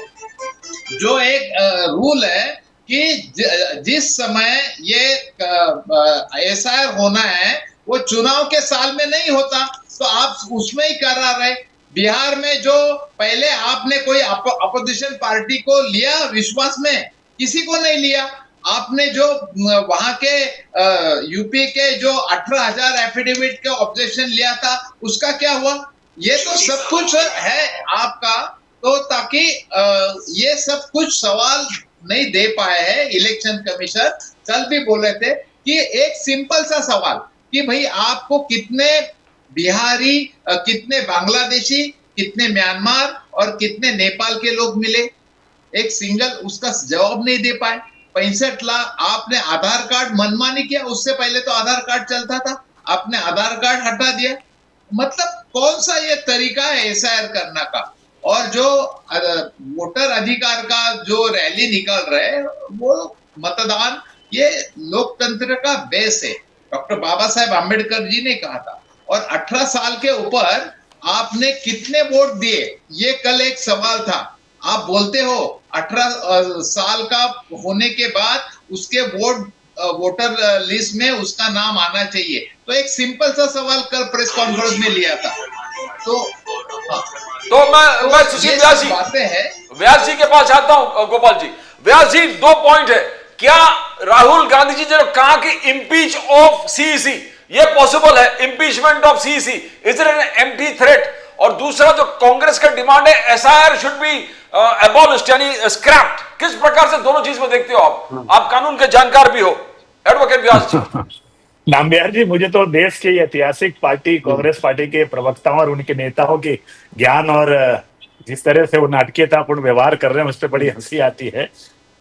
जो एक रूल है कि जिस समय ये एसआईआर होना है वो चुनाव के साल में नहीं होता, तो आप उसमें ही करा रहे। बिहार में जो पहले आपने कोई अपोजिशन पार्टी को लिया विश्वास में, किसी को नहीं लिया। आपने जो वहां के यूपी के जो 18,000 एफिडेविट का ऑब्जेक्शन लिया था उसका क्या हुआ? ये तो सब कुछ है आपका, तो ताकि ये सब कुछ सवाल नहीं दे पाए हैं। इलेक्शन कमीशन कल भी बोले थे कि एक सिंपल सा सवाल कि भाई आपको कितने बिहारी, कितने बांग्लादेशी, कितने म्यांमार और कितने नेपाल के लोग मिले, एक सिंगल उसका जवाब नहीं दे पाए। 65 लाख आपने आधार कार्ड मनमानी किया, उससे पहले तो आधार कार्ड चलता था, आपने आधार कार्ड हटा दिया। मतलब कौन सा ये तरीका है एसआईआर करने का? और जो वोटर अधिकार का जो रैली निकल रहे हैं वो मतदान, ये लोकतंत्र का बेस है, डॉक्टर बाबा साहेब आम्बेडकर जी ने कहा था। और 18 साल के ऊपर आपने कितने वोट दिए, ये कल एक सवाल था। आप बोलते हो 18 साल का होने के बाद उसके वोटर लिस्ट में उसका नाम आना चाहिए, तो एक सिंपल सा सवाल कल प्रेस कॉन्फ्रेंस में लिया था। तो मैं सुशील व्यास जी के पास आता हूं। गोपाल जी, व्यास जी, 2 पॉइंट है। क्या राहुल गांधी जी ने कहा कि इम्पीच ऑफ सीईसी, ये पॉसिबल है? Impeachment of CEC, is it an empty threat? और दूसरा जो कांग्रेस का डिमांड है एसआईआर शुड बी एबॉलिश्ड यानी स्क्रैप्ड, किस प्रकार से दोनों चीज में देखते हो आप कानून के जानकार भी हो, एडवोकेट व्यास जी? नामबिहार जी, मुझे तो देश की ऐतिहासिक पार्टी कांग्रेस पार्टी के प्रवक्ताओं और उनके नेताओं के ज्ञान और जिस तरह से वो नाटकीयतापूर्ण व्यवहार कर रहे हैं उस पर बड़ी हंसी आती है।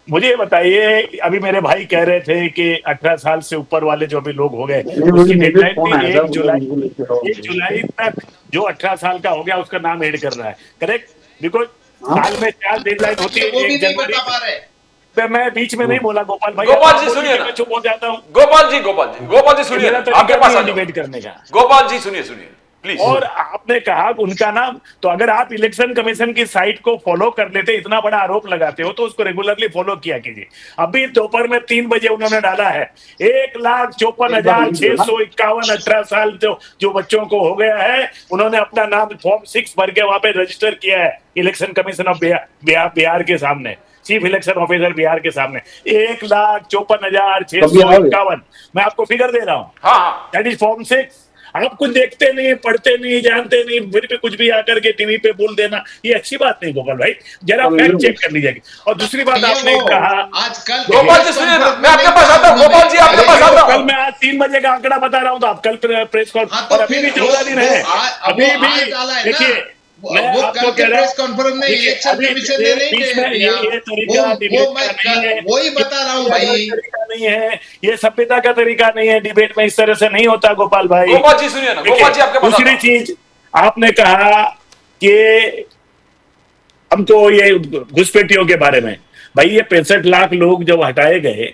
मुझे बताइए, अभी मेरे भाई कह रहे थे कि 18 साल से ऊपर वाले जो भी लोग हो गए उसकी डेडलाइन थी 1 जुलाई तक, जो 18 साल का हो गया उसका नाम ऐड कर रहा है, करेक्ट? बिकॉज साल में 4 डेडलाइन होती है, 1 जनवरी। मैं बीच में नहीं बोला गोपाल भाई, गोपाल जी सुनिए ना, चुप हो जाता हूँ। गोपाल जी सुनिए, आपके पास डिबेट करने का। गोपाल जी सुनिए प्लीज। और आपने कहा उनका नाम, तो अगर आप इलेक्शन कमीशन की साइट को फॉलो कर लेते, इतना बड़ा आरोप लगाते हो तो उसको रेगुलरली फॉलो किया कीजिए। अभी दोपहर में 3 बजे उन्होंने डाला है 1,54,651 18 साल जो बच्चों को हो गया है, उन्होंने अपना नाम फॉर्म 6 भर के वहां पे रजिस्टर किया है इलेक्शन कमीशन ऑफ बिहार के सामने, चीफ इलेक्शन ऑफिसर बिहार के सामने। 1,54,651 मैं आपको फिगर दे रहा हूँ, दैट इज फॉर्म 6। आप कुछ देखते नहीं, पढ़ते नहीं, जानते नहीं, फिर भी कुछ भी आकर के टीवी पे बोल देना, ये अच्छी बात नहीं गोपाल भाई, जरा फैक्ट चेक कर लीजिएगा। और दूसरी बात आपने कहा, आजकल गोपाल जी सुनिए ना, मैं आपके पास आता हूं। गोपाल जी आपके पास आता हूं। कल मैं आज 3 बजे का आंकड़ा बता रहा हूं, तो आप कल प्रेस कॉन्फ्रेंस, और अभी भी 14 दिन है, अभी भी देखिए वो कल के प्रेस कॉन्फ्रेंस में इलेक्शन कमीशन ने नहीं दिया, वही बता रहा हूँ भाई, नहीं है ये सभ्यता का तरीका नहीं है, डिबेट में इस तरह से नहीं होता गोपाल भाई। गोपाल जी सुनिए ना, गोपाल जी आपके पास। दूसरी चीज आपने कहा कि हमको ये घुसपैठियों के बारे में, भाई ये 65 लाख लोग जब हटाए गए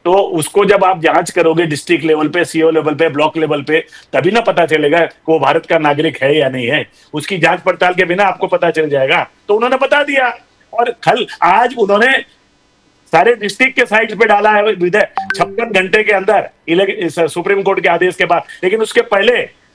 तो उसको जब आप जांच करोगे डिस्ट्रिक्ट लेवल पे, सीओ लेवल पे, ब्लॉक लेवल पे, तभी ना पता चलेगा कि वो भारत का नागरिक है या नहीं है। उसकी जांच पड़ताल के बिना आपको पता चल जाएगा, तो उन्होंने बता दिया। और कल आज उन्होंने सारे डिस्ट्रिक्ट के साइट पे डाला है 56 घंटे के अंदर सुप्रीम कोर्ट के आदेश के बाद। लेकिन उसके पहले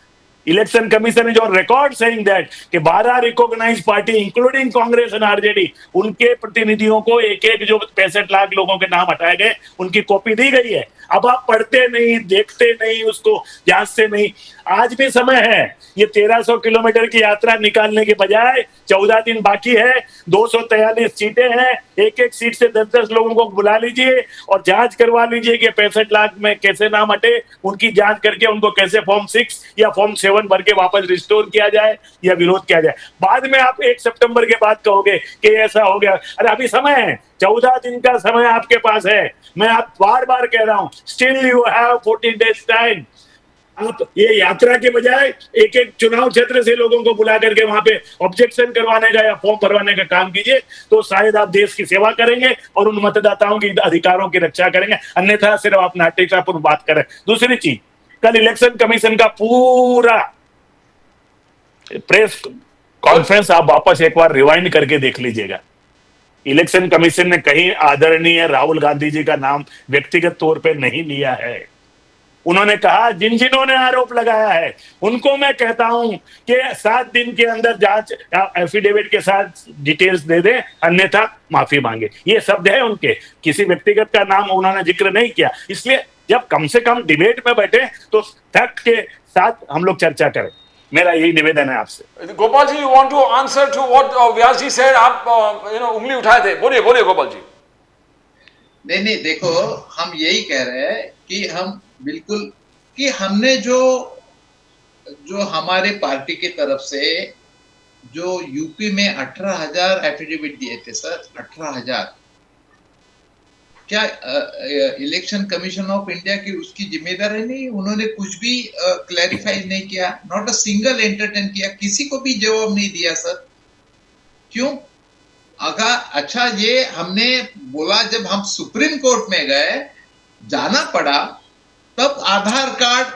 election commission is on record saying that कि 12 recognised party including Congress and RJD, उनके प्रतिनिधियों को एक जो 65 लाख लोगों के नाम हटाए गए उनकी कॉपी दी गई है। अब आप पढ़ते नहीं, देखते नहीं, उसको जांचते नहीं। आज भी समय है, ये 1300 किलोमीटर की यात्रा निकालने के बजाय 14 दिन बाकी है, 243 सीटें हैं, एक एक सीट से 10-10 लोगों को बुला लीजिए और जांच करवा लीजिए कि 65 लाख में कैसे नाम हटे, उनकी जांच करके उनको कैसे फॉर्म 6 या फॉर्म 7 भर के वापस रिस्टोर किया जाए या विरोध किया जाए। बाद में आप 1 सितंबर के बाद कहोगे कि ऐसा हो गया। अरे अभी समय है, 14 दिन का समय आपके पास है। मैं आप बार बार कह रहा हूं, still you have 14 days time. आप ये यात्रा के बजाय एक एक चुनाव क्षेत्र से लोगों को बुला करके वहां पे ऑब्जेक्शन करवाने का या फॉर्म भरवाने का काम कीजिए, तो शायद आप देश की सेवा करेंगे और उन मतदाताओं की अधिकारों की रक्षा करेंगे। अन्यथा सिर्फ आप नाट्यशापूर्ण बात करें। दूसरी चीज, कल इलेक्शन कमीशन का पूरा प्रेस कॉन्फ्रेंस आप वापस एक बार रिवाइंड करके देख लीजिएगा। इलेक्शन कमीशन ने कहीं आदरणीय राहुल गांधी जी का नाम व्यक्तिगत तौर पे नहीं लिया है। उन्होंने कहा जिन्होंने आरोप लगाया है उनको मैं कहता हूं कि 7 दिन के अंदर जांच एफिडेविट के साथ डिटेल्स दे दें, अन्यथा माफी मांगे। ये शब्द है उनके, किसी व्यक्तिगत का नाम उन्होंने जिक्र नहीं किया। इसलिए जब कम से कम डिबेट में बैठे तो फैक्ट के साथ हम लोग चर्चा करें। मेरा यही निवेदन है आपसे। Gopal ji, you want to answer to what Vyas ji said? आप उंगली उठाए थे, बोलिए बोलिए गोपाल जी। नहीं, देखो, हम यही कह रहे हैं कि हम बिल्कुल कि हमने जो हमारे पार्टी की तरफ से जो यूपी में 18,000 एफिडेविट दिए थे सर, 18,000, क्या इलेक्शन कमीशन ऑफ इंडिया की उसकी जिम्मेदारी नहीं? उन्होंने कुछ भी क्लैरिफाई नहीं किया, नॉट अ सिंगल एंटरटेन किया, किसी को भी जवाब नहीं दिया सर। क्यों? अगर अच्छा ये हमने बोला, जब हम सुप्रीम कोर्ट में गए, जाना पड़ा, तब आधार कार्ड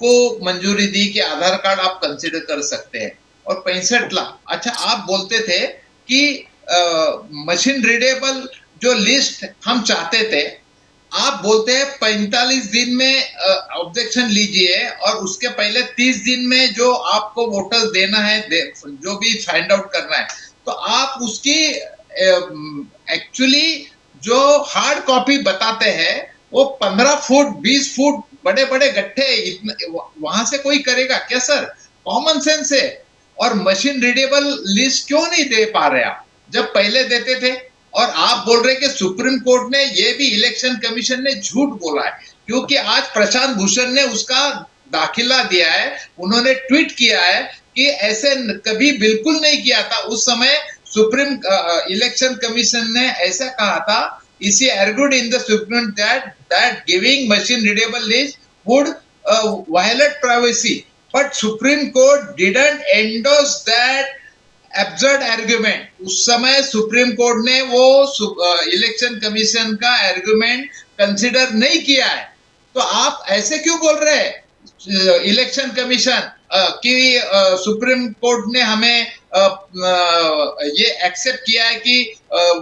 को मंजूरी दी कि आधार कार्ड आप कंसीडर कर सकते हैं, और 65 लाख। अच्छा, आप बोलते थे कि मशीन रीडेबल जो लिस्ट हम चाहते थे, आप बोलते हैं 45 दिन में ऑब्जेक्शन लीजिए और उसके पहले 30 दिन में जो आपको वोटर्स देना है, जो भी फाइंड आउट करना है, तो आप उसकी एक्चुअली जो हार्ड कॉपी बताते हैं वो 15 फुट 20 फुट बड़े बड़े गट्ठे, वहां से कोई करेगा क्या सर? कॉमन सेंस है। और मशीन रीडेबल लिस्ट क्यों नहीं दे पा रहे आप, जब पहले देते थे? और आप बोल रहे कि सुप्रीम कोर्ट ने, ये भी इलेक्शन कमीशन ने झूठ बोला है, क्योंकि आज प्रशांत भूषण ने उसका दाखिला दिया है, उन्होंने ट्वीट किया है कि ऐसे कभी बिल्कुल नहीं किया था। उस समय सुप्रीम इलेक्शन कमीशन ने ऐसा कहा था, इसी argued in the Supreme that giving machine readable list would violate privacy, but Supreme Court didn't endorse that absurd argument. उस समय सुप्रीम कोर्ट ने वो इलेक्शन कमीशन का आर्गुमेंट कंसिडर नहीं किया है। तो आप ऐसे क्यों बोल रहे हैं? इलेक्शन कमीशन कि सुप्रीम कोर्ट ने हमें ये एक्सेप्ट किया है कि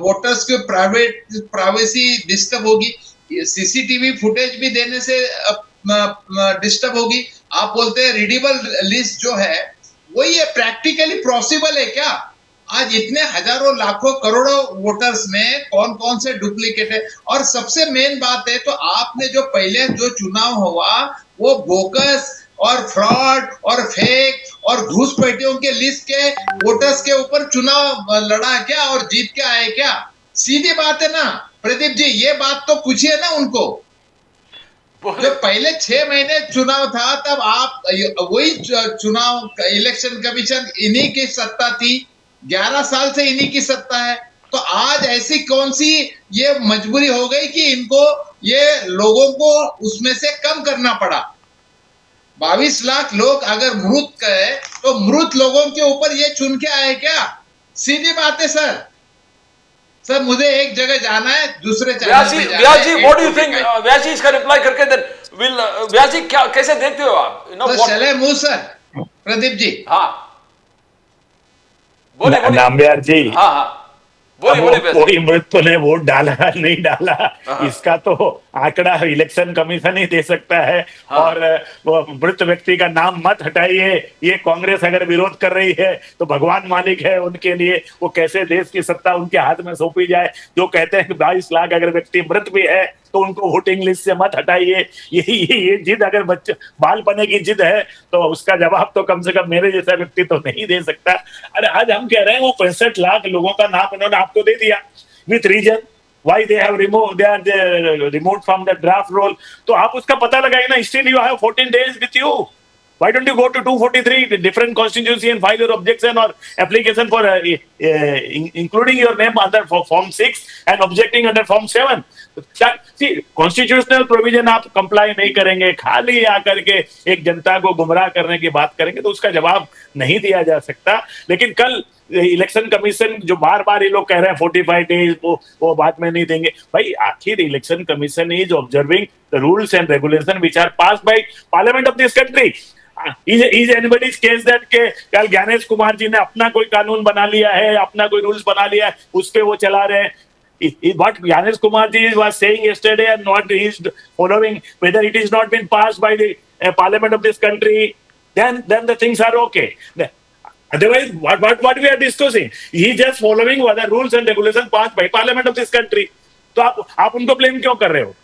वोटर्स के प्राइवेसी डिस्टर्ब होगी, सीसीटीवी फुटेज भी देने से डिस्टर्ब होगी। आप बोलते हैं रीडेबल लिस्ट जो है वो ये प्रैक्टिकली पॉसिबल है क्या? आज इतने हजारों लाखों करोड़ों वोटर्स में कौन कौन से डुप्लीकेट है? और सबसे मेन बात है, तो आपने जो पहले जो चुनाव हुआ वो बोगस और फ्रॉड और फेक और घूसपैठियों के लिस्ट के वोटर्स के ऊपर चुनाव लड़ा क्या और जीत के आए क्या? सीधी बात है ना प्रदीप जी, ये बात तो पूछिए ना उनको। जब पहले 6 महीने चुनाव था, तब आप वही चुनाव इलेक्शन कमीशन इन्हीं की सत्ता थी, 11 साल से इन्हीं की सत्ता है। तो आज ऐसी कौन सी ये मजबूरी हो गई कि इनको ये लोगों को उसमें से कम करना पड़ा? 22 लाख लोग अगर मृत गए तो मृत लोगों के ऊपर ये चुन के आए क्या? सीधी बात है सर। सर मुझे एक जगह जाना है, दूसरे व्यास जी, व्हाट डू यू थिंक? व्यास जी इसका रिप्लाई करके देन विल, व्यास जी क्या कैसे देखते हो आप? चले मुंह सर प्रदीप जी। हाँ बोले नाम्बियार जी। हाँ हाँ बोले कोई मृत्यु ने वोट डाला नहीं डाला, इसका तो आंकड़ा इलेक्शन कमीशन ही दे सकता है। हाँ। और वो मृत व्यक्ति का नाम मत हटाइए। ये कांग्रेस अगर विरोध कर रही है तो भगवान मालिक है उनके लिए, वो कैसे देश की सत्ता उनके हाथ में सौंपी जाए। जो कहते हैं कि 22 लाख अगर व्यक्ति मृत भी है तो उनको वोटिंग लिस्ट से मत हटाइए। ये जिद अगर बच्चे बालपने की जिद है तो उसका जवाब तो कम से कम मेरे जैसा व्यक्ति तो नहीं दे सकता। अरे आज हम कह रहे हैं वो 65 लाख लोगों का नाम इन्होंने आपको दे दिया with reason, why they are removed from the draft roll, तो आप उसका पता लगाइए ना। Still you have 14 days with you. Why don't you go to 243 different constituency and file your objection or application for including your name under form 6 and objecting under form 7? See, constitutional provision आप comply नहीं करेंगे, खाली आकर के एक जनता को गुमराह करने की बात करेंगे तो उसका जवाब नहीं दिया जा सकता। लेकिन कल इलेक्शन कमीशन जो बार बार ये लोग कह रहे हैं 45 डेज वो बाद में नहीं देंगे, भाई आखिर election commission is observing the rules and regulation which are passed by parliament of this country. Is anybody's case that के कल ज्ञानेश कुमार जी ने अपना कोई कानून बना लिया है, अपना कोई रूल्स बना लिया है, उस पे वो चला रहे हैं। What Gyanesh Kumar ji was saying yesterday and what he is following, whether it is not been passed by the parliament of this country, then the things are okay. Otherwise, what we are discussing? He is just following what the rules and regulations passed by parliament of this country. तो आप उनको blame क्यों कर रहे हो?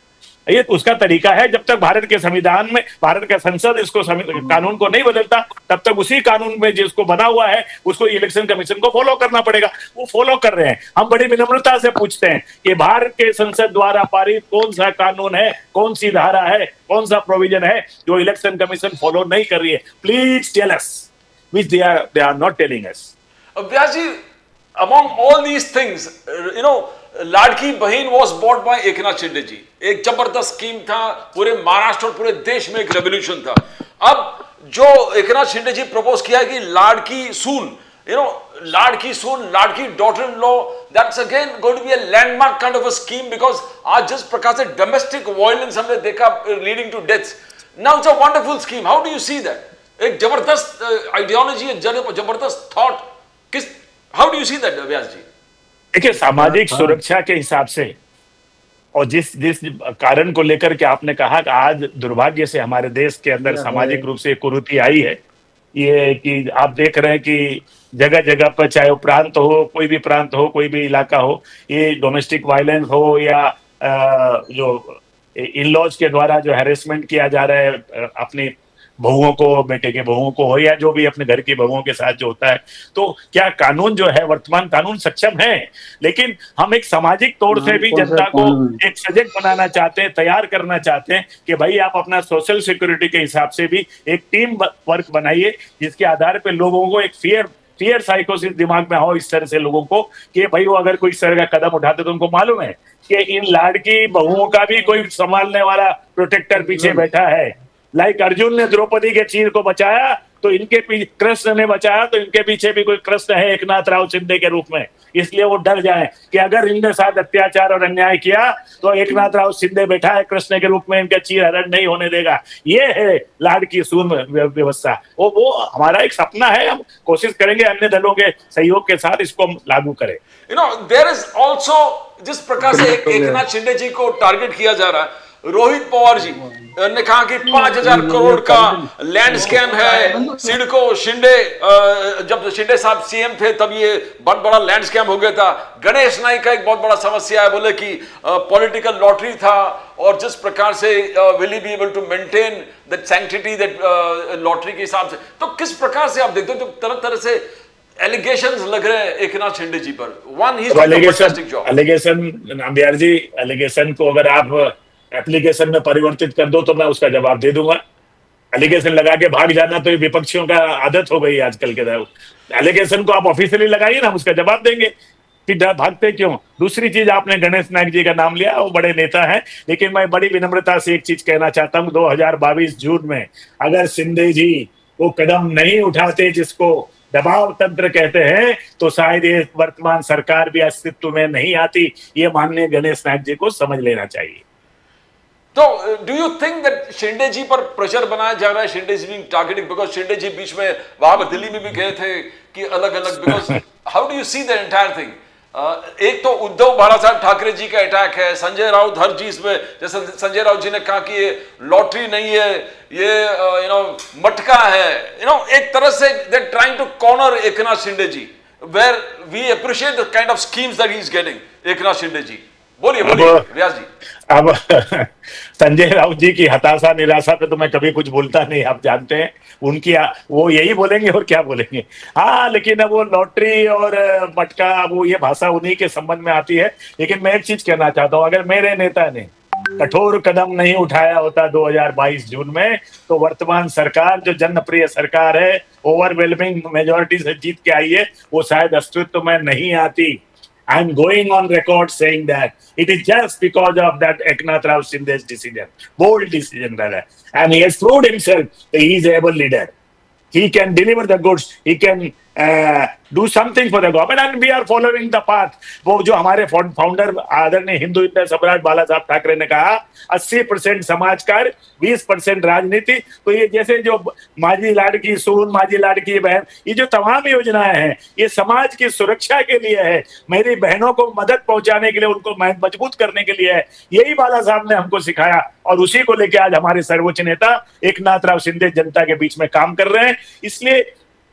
ये उसका तरीका है। जब तक भारत के संविधान में भारत का संसद इसको कानून को नहीं बदलता तब तक उसी कानून में जिसको बना हुआ है उसको इलेक्शन कमीशन को फॉलो करना पड़ेगा। वो फॉलो कर रहे हैं। हम बड़ी विनम्रता से पूछते हैं कि भारत के संसद द्वारा पारित कौन सा कानून है, कौन सी धारा है, कौन सा प्रोविजन है जो इलेक्शन कमीशन फॉलो नहीं कर रही है? Please tell us which they are not telling us. Vyas ji, among all these things, लाडकी बहन was bought by Eknath Shinde जी। एक जबरदस्त स्कीम था, पूरे महाराष्ट्र और पूरे देश में एक रेवोल्यूशन था। अब जो एकनाथ शिंदे जी प्रपोज किया कि Ladki Soon, Ladki daughter in law, that's again going to be a landmark kind of a scheme, because आज जिस प्रकार से डोमेस्टिक वायलेंस हमने देखा leading to deaths, now it's a wonderful scheme. How do you see that? एक जबरदस्त आइडियोलॉजी, जबरदस्त thought, how do you see that Vyas ji? देखिए, सामाजिक सुरक्षा के हिसाब से और जिस कारण को लेकर के आपने कहा कि आज दुर्भाग्य से हमारे देश के अंदर सामाजिक रूप से कुरीति आई है, ये कि आप देख रहे हैं कि जगह जगह पर, चाहे वो प्रांत हो, कोई भी प्रांत हो, कोई भी इलाका हो, ये डोमेस्टिक वायलेंस हो या जो इन लॉज के द्वारा जो हैरेसमेंट किया जा रहा है अपनी बहुओं को, बेटे के बहुओं को हो या जो भी अपने घर की बहुओं के साथ जो होता है, तो क्या कानून जो है, वर्तमान कानून सक्षम है? लेकिन हम एक सामाजिक तौर से भी जनता को एक सजग बनाना चाहते हैं, तैयार करना चाहते हैं कि भाई आप अपना सोशल सिक्योरिटी के हिसाब से भी एक टीम वर्क बनाइए जिसके आधार पर लोगों को एक फियर साइकोसिस दिमाग में हो इस तरह से लोगों को कि भाई वो अगर कोई इस तरह का कदम उठाते तो उनको मालूम है कि इन लाडकी बहुओं का भी कोई संभालने वाला प्रोटेक्टर पीछे बैठा है। लाइक अर्जुन ने द्रौपदी के चीर को बचाया तो इनके पीछे कृष्ण ने बचाया, तो इनके पीछे भी कोई कृष्ण है एकनाथ राव शिंदे के रूप में। इसलिए वो डर जाए कि अगर इनके साथ अत्याचार और अन्याय किया तो एकनाथ राव शिंदे बैठा है कृष्ण के रूप में, इनका चीर हरण नहीं होने देगा। ये है लाडकी सून व्यवस्था। वो हमारा एक सपना है, हम कोशिश करेंगे अन्य दलों के सहयोग के साथ इसको हम लागू करें। देयर इज ऑल्सो, जिस प्रकार से एकनाथ शिंदे जी को टारगेट किया जा रहा है, रोहित पवार जी ने कहा कि 5,000 करोड़ का लैंड स्कैम है। सिडको शिंदे, जब शिंदे साहब सीएम थे तब ये बहुत बड़ा लैंड स्कैम हो गया था। गणेश नाइक का एक बहुत बड़ा समस्या है, बोले कि पॉलिटिकल लॉटरी था और जिस प्रकार से will he be able to maintain that sanctity that lottery के हिसाब से। तो किस प्रकार से आप देखते हो, तो तरह तरह से एलिगेशंस लग रहे हैं एकनाथ शिंदे जी पर। वन ही एलिगेशन को अगर आप एप्लीकेशन में परिवर्तित कर दो तो मैं उसका जवाब दे दूंगा। एलिगेशन लगा के भाग जाना तो विपक्षियों का आदत हो गई आजकल के दौर। एलिगेशन को आप ऑफिशियली लगाइए ना, हम उसका जवाब देंगे, फिर भागते क्यों? दूसरी चीज, आपने गणेश नायक जी का नाम लिया, वो बड़े नेता हैं, लेकिन मैं बड़ी विनम्रता से एक चीज कहना चाहता हूँ, 2022 जून में अगर शिंदे जी वो कदम नहीं उठाते जिसको दबाव तंत्र कहते हैं, तो शायद ये वर्तमान सरकार भी अस्तित्व में नहीं आती। ये माननीय गणेश नायक जी को समझ लेना चाहिए। तो do you think that Shinde ji पर प्रेशर बनाया जा रहा है? Shinde ji being targeted because Shinde ji बीच में वहां पर दिल्ली में भी गए थे कि अलग अलग, because how do you see the entire thing? एक तो उद्धव बालासाहेब ठाकरे जी का अटैक है, संजय राउत हर चीज में, जैसे संजय राउत जी ने कहा कि ये लॉटरी नहीं है, ये मटका है, एक तरह से they are trying to corner Eknath Shinde ji, where we appreciate the kind of schemes that he is getting, Eknath Shinde ji. बोलिए बोलिए व्यास जी। अब संजय राउत जी की हताशा निराशा पे तो मैं कभी कुछ बोलता नहीं, आप जानते हैं उनकी वो यही बोलेंगे और क्या बोलेंगे। हाँ, लेकिन अब वो लॉटरी और मटका, वो ये भाषा उन्हीं के संबंध में आती है। लेकिन मैं एक चीज कहना चाहता हूँ, अगर मेरे नेता ने कठोर कदम नहीं उठाया होता 2022 जून में, तो वर्तमान सरकार जो जनप्रिय सरकार है, ओवरवेलमिंग मेजोरिटी से जीत के आई है, वो शायद अस्तित्व में नहीं आती। I'm going on record saying that it is just because of that Eknath Rao Shinde's decision, bold decision rather, and he has proved himself that he is a able leader. He can deliver the goods. He can do something for the government, and we are following the path. वो जो हमारे founder आदरणीय हिंदू इतने सम्राट बाला साहब ठाकरे ने कहा, 80% समाज कार्य, 20% राजनीति। तो ये जैसे जो माझी लाडकी सून, माझी लाडकी बहन, ये जो तमाम योजनाएं हैं, ये समाज की सुरक्षा के लिए है, मेरी बहनों को मदद पहुंचाने के लिए, उनको मजबूत करने के लिए है। यही बाला साहब ने हमको सिखाया, और उसी को लेकर आज हमारे सर्वोच्च नेता एकनाथ राव शिंदे जनता के बीच में काम कर रहे हैं। इसलिए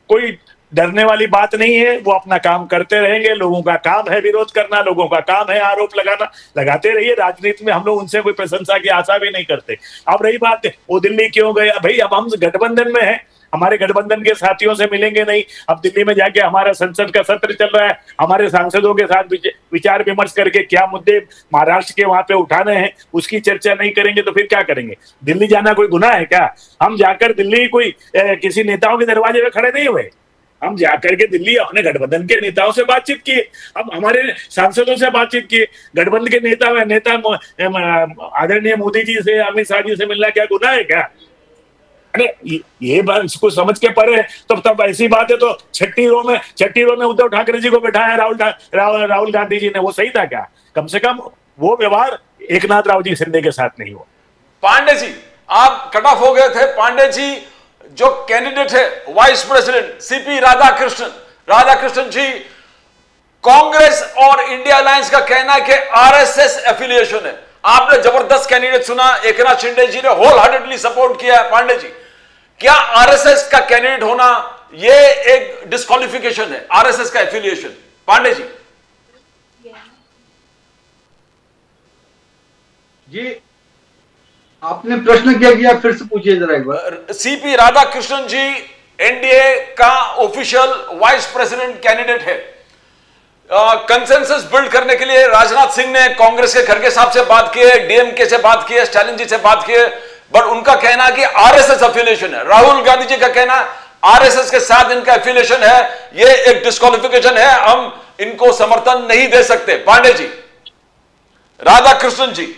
कोई डरने वाली बात नहीं है, वो अपना काम करते रहेंगे। लोगों का काम है विरोध करना, लोगों का काम है आरोप लगाना, लगाते रहिए। राजनीति में हम लोग उनसे कोई प्रशंसा की आशा भी नहीं करते। अब रही बात वो दिल्ली क्यों गए, भाई अब हम गठबंधन में हैं, हमारे गठबंधन के साथियों से मिलेंगे नहीं। अब दिल्ली में जाके हमारा संसद का सत्र चल रहा है, हमारे सांसदों के साथ विचार विमर्श करके क्या मुद्दे महाराष्ट्र के वहां पे उठाने हैं, उसकी चर्चा नहीं करेंगे तो फिर क्या करेंगे। दिल्ली जाना कोई गुनाह है क्या? हम जाकर दिल्ली कोई किसी नेताओं के दरवाजे में खड़े नहीं हुए, हम जाकर के दिल्ली अपने गठबंधन के नेताओं से बातचीत किए, हम हमारे सांसदों से बातचीत किए। गठबंधन के नेता आदरणीय मोदी जी से, अमित शाह जी से मिलना क्या गुनाह है क्या? अरे ये बात इसको समझ के परे। तो तब ऐसी बात है तो छठी रो में उद्धव ठाकरे जी को बैठाया राहुल गांधी जी ने, वो सही था क्या? कम से कम वो व्यवहार एकनाथ राव जी शिंदे के साथ नहीं हुआ। पांडे जी, आप कट ऑफ हो गए थे। पांडे जी जो कैंडिडेट है वाइस प्रेसिडेंट सीपी राधाकृष्णन जी, कांग्रेस और इंडिया अलायंस का कहना है कि आरएसएस एफिलिएशन है। आपने जबरदस्त कैंडिडेट सुना, एकनाथ शिंदे जी ने होल हार्टेडली सपोर्ट किया है। पांडे जी, क्या आरएसएस का कैंडिडेट होना ये एक डिस्क्वालिफिकेशन है, आरएसएस का एफिलिएशन? पांडे जी जी, आपने प्रश्न क्या किया, फिर से पूछिए जरा एक बार। सीपी राधाकृष्णन जी एनडीए का ऑफिशियल वाइस प्रेसिडेंट कैंडिडेट है। कंसेंसस बिल्ड करने के लिए राजनाथ सिंह ने कांग्रेस के खड़गे साहब से बात की है, डीएमके से बात की है, स्टालिन जी से बात की है, बट उनका कहना है कि आरएसएस एफिलिएशन है। राहुल गांधी जी का कहना आरएसएस के साथ इनका एफिलिएशन है, ये एक डिस्क्वालिफिकेशन है, हम इनको समर्थन नहीं दे सकते। पांडे जी, राधाकृष्णन जी,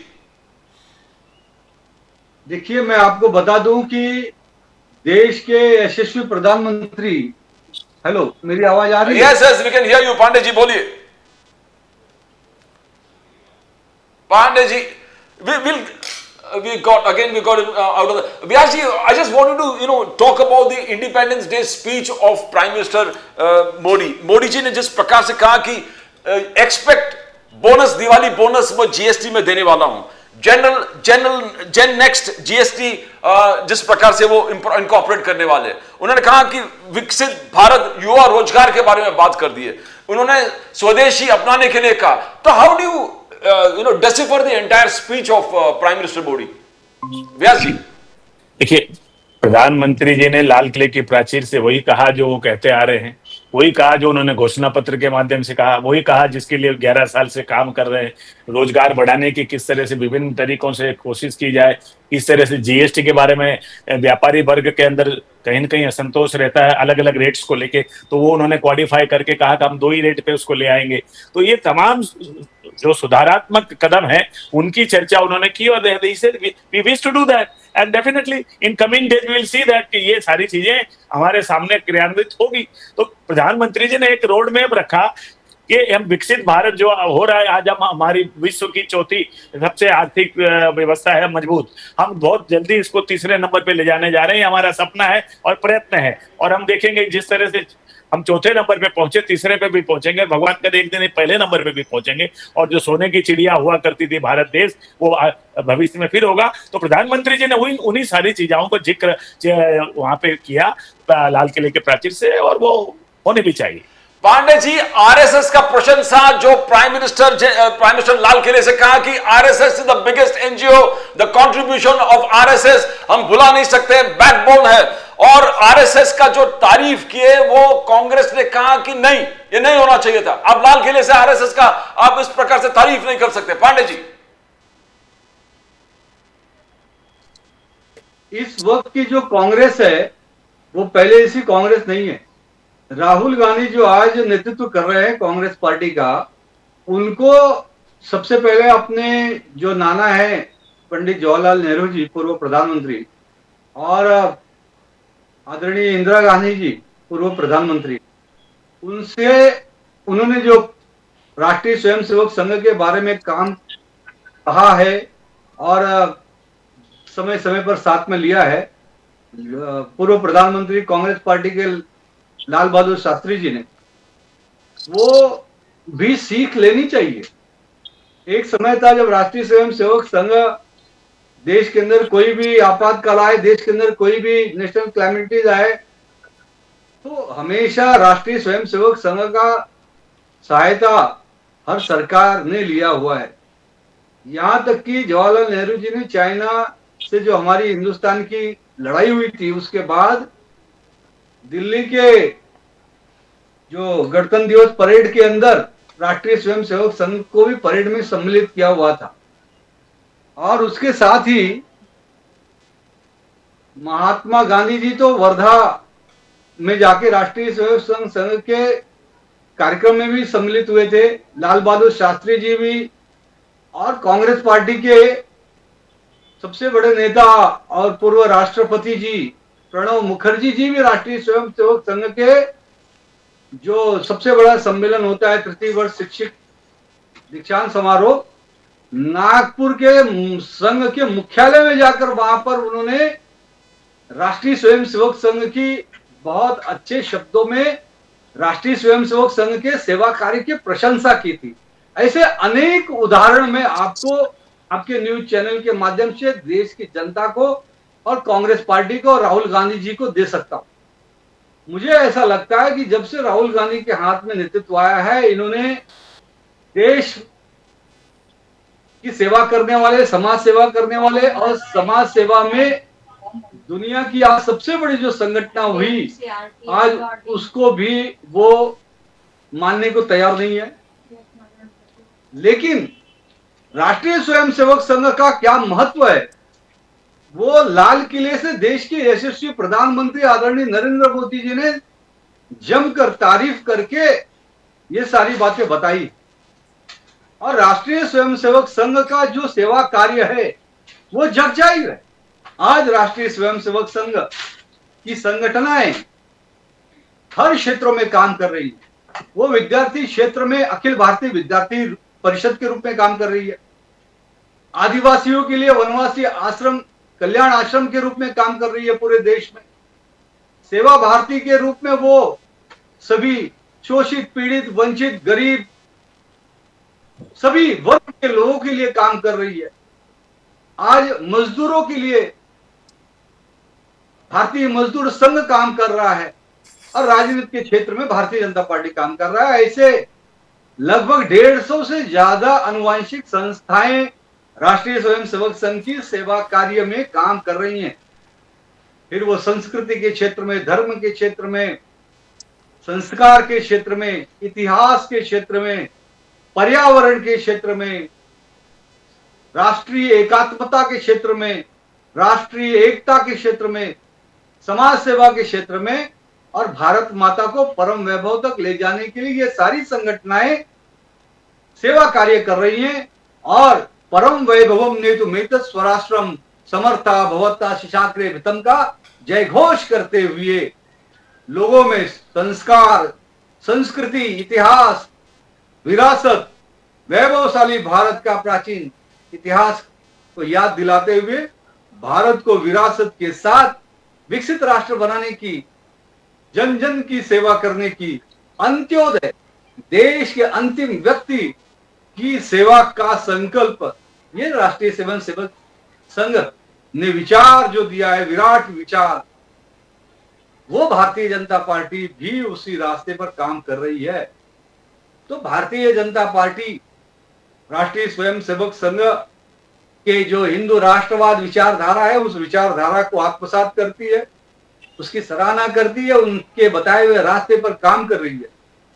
देखिए मैं आपको बता दूं कि देश के यशस्वी प्रधानमंत्री, हेलो मेरी आवाज आ रही है? Yes yes, we can hear you. Pandey ji बोलिए। पांडे जी, we got out of the Vyas ji, I just wanted to talk about the Independence Day speech of Prime Minister Modi जी ने जिस प्रकार से कहा कि एक्सपेक्ट बोनस, दिवाली बोनस मैं जीएसटी में देने वाला हूं, जेन नेक्स्ट जीएसटी जिस प्रकार से वो इनकॉर्पोरेट करने वाले, उन्होंने कहा कि विकसित भारत युवा रोजगार के बारे में बात कर दी है, उन्होंने स्वदेशी अपनाने के लिए कहा। तो how do you decipher the entire speech of Prime Minister Modi? व्यास जी, देखिए, प्रधानमंत्री जी ने लाल किले की प्राचीर से वही कहा जो वो कहते आ रहे हैं, वही कहा जो उन्होंने घोषणा पत्र के माध्यम से कहा, वही कहा जिसके लिए 11 साल से काम कर रहे हैं। रोजगार बढ़ाने की किस तरह से विभिन्न तरीकों से कोशिश की जाए, किस तरह से जीएसटी के बारे में व्यापारी वर्ग के अंदर कहीं न कहीं असंतोष रहता है अलग अलग रेट्स को लेके, तो वो उन्होंने क्वालिफाई करके कहा कि हम 2 ही रेट पे उसको ले आएंगे। तो ये तमाम जो सुधारात्मक कदम है उनकी चर्चा उन्होंने की, और we wish to do that and definitely in coming days we will see that कि ये सारी चीजें हमारे सामने क्रियान्वित होगी। तो प्रधानमंत्री जी ने एक रोड मैप रखा कि हम विकसित भारत जो हो रहा है, आज हम हमारी विश्व की चौथी सबसे आर्थिक व्यवस्था है मजबूत, हम बहुत जल्दी इसको तीसरे नंबर पे ले जाने जा रहे हैं। हमारा सपना है और प्रयत्न है, और हम देखेंगे जिस तरह से हम चौथे नंबर पे पहुंचे, तीसरे पे भी पहुंचेंगे, भगवान करे एक दिन पहले नंबर पे भी पहुंचेंगे, और जो सोने की चिड़िया हुआ करती थी भारत देश, वो भविष्य में फिर होगा। तो प्रधानमंत्री जी ने उन्हीं सारी चीजों को जिक्र वहां पे किया लाल किले के प्राचीर से, और वो होने भी चाहिए। पांडे जी, आरएसएस का प्रशंसा जो प्राइम मिनिस्टर लाल किले से कहा कि RSS is the biggest NGO, the contribution of RSS हम भुला नहीं सकते, बैकबोन है। और आरएसएस का जो तारीफ किए वो कांग्रेस ने कहा कि नहीं, ये नहीं होना चाहिए था। अब लाल किले से आरएसएस का आप इस प्रकार से तारीफ नहीं कर सकते। पांडे जी, इस वक्त की जो कांग्रेस है वो पहले ऐसी कांग्रेस नहीं है। राहुल गांधी जो आज नेतृत्व कर रहे हैं कांग्रेस पार्टी का, उनको सबसे पहले अपने जो नाना है पंडित जवाहरलाल नेहरू जी, पूर्व प्रधानमंत्री, और आदरणीय इंदिरा गांधी जी, पूर्व प्रधानमंत्री, उनसे उन्होंने जो राष्ट्रीय स्वयंसेवक संघ के बारे में काम कहा है और समय समय पर साथ में लिया है, पूर्व प्रधानमंत्री कांग्रेस पार्टी के लाल बहादुर शास्त्री जी ने, वो भी सीख लेनी चाहिए। एक समय था जब राष्ट्रीय स्वयंसेवक संघ देश के अंदर कोई भी आपातकाल आए, देश के अंदर कोई भी नेशनल क्लैमिटीज आए, तो हमेशा राष्ट्रीय स्वयंसेवक संघ का सहायता हर सरकार ने लिया हुआ है। यहां तक कि जवाहरलाल नेहरू जी ने चाइना से जो हमारी हिंदुस्तान की लड़ाई हुई थी, उसके बाद दिल्ली के जो गणतंत्र दिवस परेड के अंदर राष्ट्रीय स्वयंसेवक संघ को भी परेड में सम्मिलित किया हुआ था। और उसके साथ ही महात्मा गांधी जी तो वर्धा में जाके राष्ट्रीय स्वयंसेवक संघ के कार्यक्रम में भी सम्मिलित हुए थे, लाल बहादुर शास्त्री जी भी, और कांग्रेस पार्टी के सबसे बड़े नेता और पूर्व राष्ट्रपति जी प्रणब मुखर्जी जी भी राष्ट्रीय स्वयंसेवक संघ के जो सबसे बड़ा सम्मेलन होता है, तृतीय वर्ष शिक्षक दीक्षांत समारोह, नागपुर के संघ के मुख्यालय में जाकर वहां पर उन्होंने राष्ट्रीय स्वयंसेवक संघ की बहुत अच्छे शब्दों में राष्ट्रीय स्वयंसेवक संघ के सेवा कार्य की प्रशंसा की थी। ऐसे अनेक उदाहरण मैं आपको आपके न्यूज चैनल के माध्यम से देश की जनता को और कांग्रेस पार्टी को और राहुल गांधी जी को दे सकता हूं। मुझे ऐसा लगता है कि जब से राहुल गांधी के हाथ में नेतृत्व आया है, इन्होंने देश की सेवा करने वाले, समाज सेवा करने वाले, और समाज सेवा में दुनिया की आज सबसे बड़ी जो संगठन हुई, आज उसको भी वो मानने को तैयार नहीं है। लेकिन राष्ट्रीय स्वयंसेवक संघ का क्या महत्व है, वो लाल किले से देश के यशस्वी प्रधानमंत्री आदरणीय नरेंद्र मोदी जी ने जमकर तारीफ करके ये सारी बातें बताई। और राष्ट्रीय स्वयंसेवक संघ का जो सेवा कार्य है वो जग जाहिर है। आज राष्ट्रीय स्वयंसेवक संघ की संगठनाएं हर क्षेत्रों में काम कर रही है। वो विद्यार्थी क्षेत्र में अखिल भारतीय विद्यार्थी परिषद के रूप में काम कर रही है, आदिवासियों के लिए वनवासी आश्रम कल्याण आश्रम के रूप में काम कर रही है पूरे देश में, सेवा भारती के रूप में वो सभी शोषित, पीड़ित, वंचित, गरीब सभी वर्ग के लोगों के लिए काम कर रही है। आज मजदूरों के लिए भारतीय मजदूर संघ काम कर रहा है और राजनीति के क्षेत्र में भारतीय जनता पार्टी काम कर रहा है। ऐसे लगभग 150 से ज्यादा अनुवांशिक संस्थाएं राष्ट्रीय स्वयंसेवक संघ की सेवा कार्य में काम कर रही हैं। फिर वो संस्कृति के क्षेत्र में, धर्म के क्षेत्र में, संस्कार के क्षेत्र में, इतिहास के क्षेत्र में, पर्यावरण के क्षेत्र में, राष्ट्रीय एकात्मता के क्षेत्र में, राष्ट्रीय एकता के क्षेत्र में, समाज सेवा के क्षेत्र में, और भारत माता को परम वैभव तक ले जाने के लिए ये सारी संगठनाएं सेवा कार्य कर रही हैं। और परम वैभवम नेतुमेत स्वराष्ट्रम समर्था भवता शिशाग्रे वितम का जय घोष करते हुए लोगों में संस्कार, संस्कृति, इतिहास, विरासत, वैभवशाली भारत का प्राचीन इतिहास को याद दिलाते हुए भारत को विरासत के साथ विकसित राष्ट्र बनाने की, जन जन की सेवा करने की, अंत्योदय देश के अंतिम व्यक्ति की सेवा का संकल्प ये राष्ट्रीय स्वयंसेवक संघ ने विचार जो दिया है, विराट विचार, वो भारतीय जनता पार्टी भी उसी रास्ते पर काम कर रही है। तो भारतीय जनता पार्टी राष्ट्रीय स्वयंसेवक संघ के जो हिंदू राष्ट्रवाद विचारधारा है, उस विचारधारा को आत्मसात करती है, उसकी सराहना करती है, उनके बताए हुए रास्ते पर काम कर रही है।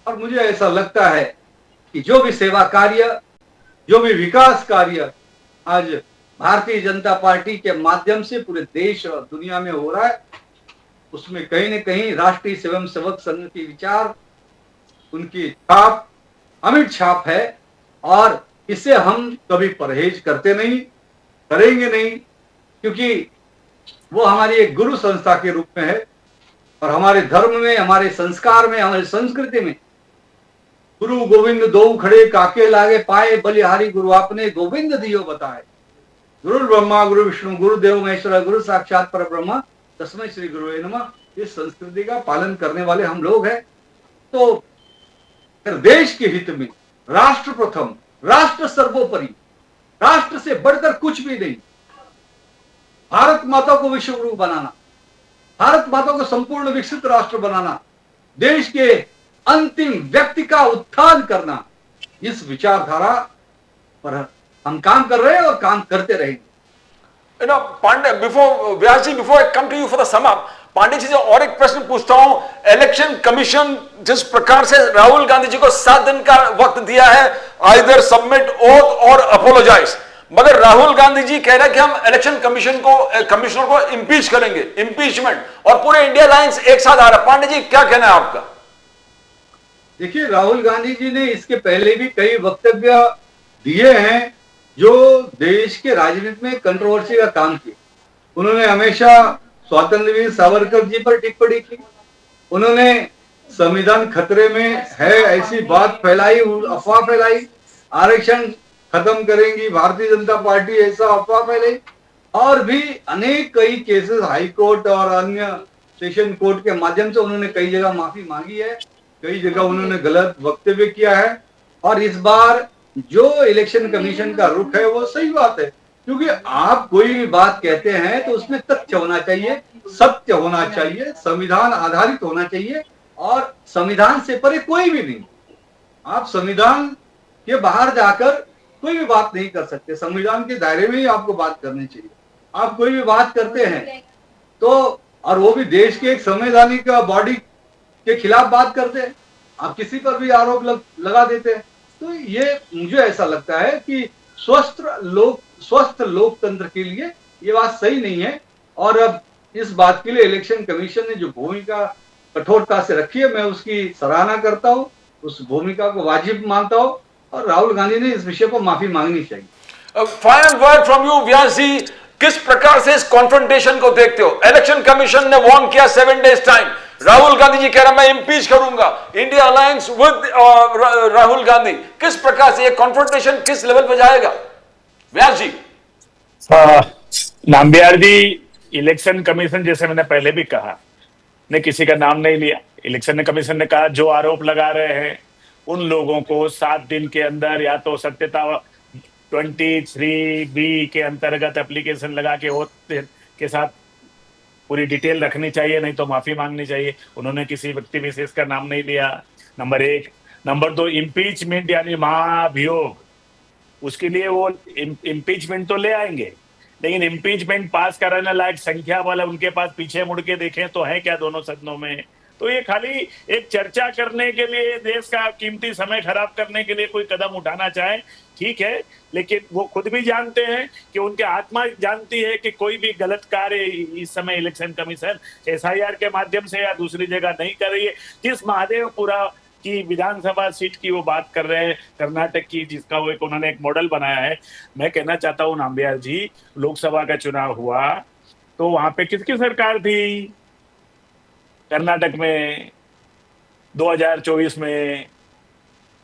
और मुझे ऐसा लगता है कि जो भी सेवा कार्य, जो भी विकास कार्य आज भारतीय जनता पार्टी के माध्यम से पूरे देश और दुनिया में हो रहा है, उसमें कहीं न कहीं राष्ट्रीय स्वयंसेवक संघ के विचार, उनकी छाप, अमिट छाप है। और इससे हम कभी परहेज करते नहीं, करेंगे नहीं, क्योंकि वो हमारी एक गुरु संस्था के रूप में है। और हमारे धर्म में, हमारे संस्कार में, हमारी संस्कृति में गुरु गोविंद दो खड़े काके लागे पाए, बलिहारी गुरु आपने गोविंद दियो बताए। गुरु ब्रह्मा गुरु विष्णु गुरुदेव महेश्वर गुरु साक्षात पर ब्रह्मा तस्मै श्री गुरुवे नमः। इस संस्कृति का पालन करने वाले हम लोग हैं। तो देश के हित में राष्ट्र प्रथम, राष्ट्र सर्वोपरि, राष्ट्र से बढ़कर कुछ भी नहीं। भारत माता को विश्व गुरु बनाना, भारत माता को संपूर्ण विकसित राष्ट्र बनाना, देश के अंतिम व्यक्ति का उत्थान करना, इस विचारधारा पर हम काम कर रहे हैं और काम करते रहेंगे। You know, Pandey, Vyas ji, before I come to you for the sum up, Pandey ji से और एक प्रश्न पूछता हूं। इलेक्शन कमीशन जिस प्रकार से राहुल गांधी जी को 7 दिन का वक्त दिया है, आइदर सबमिट ओथ और अपोलोजाइज, मगर राहुल गांधी जी कह रहे हैं कि हम इलेक्शन कमिश्नर को इंपीच करेंगे, इंपीचमेंट, और पूरे इंडिया लाइंस एक साथ आ रहा है। पांडे जी क्या कहना है आपका? देखिए, राहुल गांधी जी ने इसके पहले भी कई वक्तव्य दिए हैं जो देश के राजनीति में कंट्रोवर्सी का काम किया। उन्होंने हमेशा स्वतंत्र वीर सावरकर जी पर टिप्पणी की, उन्होंने संविधान खतरे में है ऐसी बात फैलाई, अफवाह फैलाई, आरक्षण खत्म करेंगी भारतीय जनता पार्टी ऐसा अफवाह फैलाई, और भी अनेक कई केसेस हाई कोर्ट और अन्य सेशन कोर्ट के माध्यम से उन्होंने कई जगह माफी मांगी है, कई जगह उन्होंने गलत वक्तव्य किया है। और इस बार जो इलेक्शन कमीशन का रुख है वो सही बात है, क्योंकि आप कोई भी बात कहते हैं तो उसमें तथ्य होना चाहिए, सत्य होना चाहिए, संविधान आधारित होना चाहिए, और संविधान से परे कोई भी नहीं। आप संविधान के बाहर जाकर कोई भी बात नहीं कर सकते, संविधान के दायरे में ही आपको बात करनी चाहिए। आप कोई भी बात करते हैं तो, और वो भी देश के एक संवैधानिक बॉडी के खिलाफ बात करते हैं, आप किसी पर भी आरोप लगा देते हैं। तो ये मुझे ऐसा लगता है कि स्वस्थ लोकतंत्र के लिए ये बात सही नहीं है। और अब इस बात के लिए इलेक्शन कमीशन ने जो भूमिका कठोरता से रखी है, मैं उसकी सराहना करता हूँ, उस भूमिका को वाजिब मानता हूँ, और राहुल गांधी ने इस विषय पर माफी मांगनी चाहिए। फाइनल वर्ड फ्रॉम यू व्यास जी, किस प्रकार से इस कॉन्फ्रंटेशन को देखते हो? इलेक्शन कमीशन ने वार्न किया 7 डेज टाइम, राहुल गांधी जी कह रहे मैं इंपीच करूंगा, India alliance with Rahul Gandhi, किस प्रकार से ये कॉन्फ्रंटेशन किस लेवल पे जाएगा? व्यास जी। नाम्बियार जी, इलेक्शन कमीशन, जैसे मैंने पहले भी कहा, ने किसी का नाम नहीं लिया। इलेक्शन कमीशन ने कहा जो आरोप लगा रहे हैं उन लोगों को 7 दिन के अंदर या तो सत्यता 23B के अंतर्गत एप्लीकेशन लगा के साथ पूरी डिटेल रखनी चाहिए, नहीं तो माफी मांगनी चाहिए। उन्होंने किसी व्यक्ति विशेष का नाम नहीं लिया, नंबर 1। नंबर 2, इम्पीचमेंट यानी महाभियोग, उसके लिए वो इम्पीचमेंट तो ले आएंगे, लेकिन इम्पीचमेंट पास कराने लायक संख्या वाला उनके पास पीछे मुड़ के देखें तो है क्या दोनों सदनों में? तो ये खाली एक चर्चा करने के लिए, देश का कीमती समय खराब करने के लिए कोई कदम उठाना चाहे, ठीक है, लेकिन वो खुद भी जानते हैं कि उनके आत्मा जानती है कि कोई भी गलत कार्य इस समय इलेक्शन कमीशन SIR के माध्यम से या दूसरी जगह नहीं कर रही है। जिस महादेवपुरा की विधानसभा सीट की वो बात कर रहे हैं, कर्नाटक की, जिसका वो उन्होंने एक मॉडल बनाया है, मैं कहना चाहता हूँ नाम्बियार जी, लोकसभा का चुनाव हुआ तो वहां पे किसकी सरकार थी कर्नाटक में 2024 में?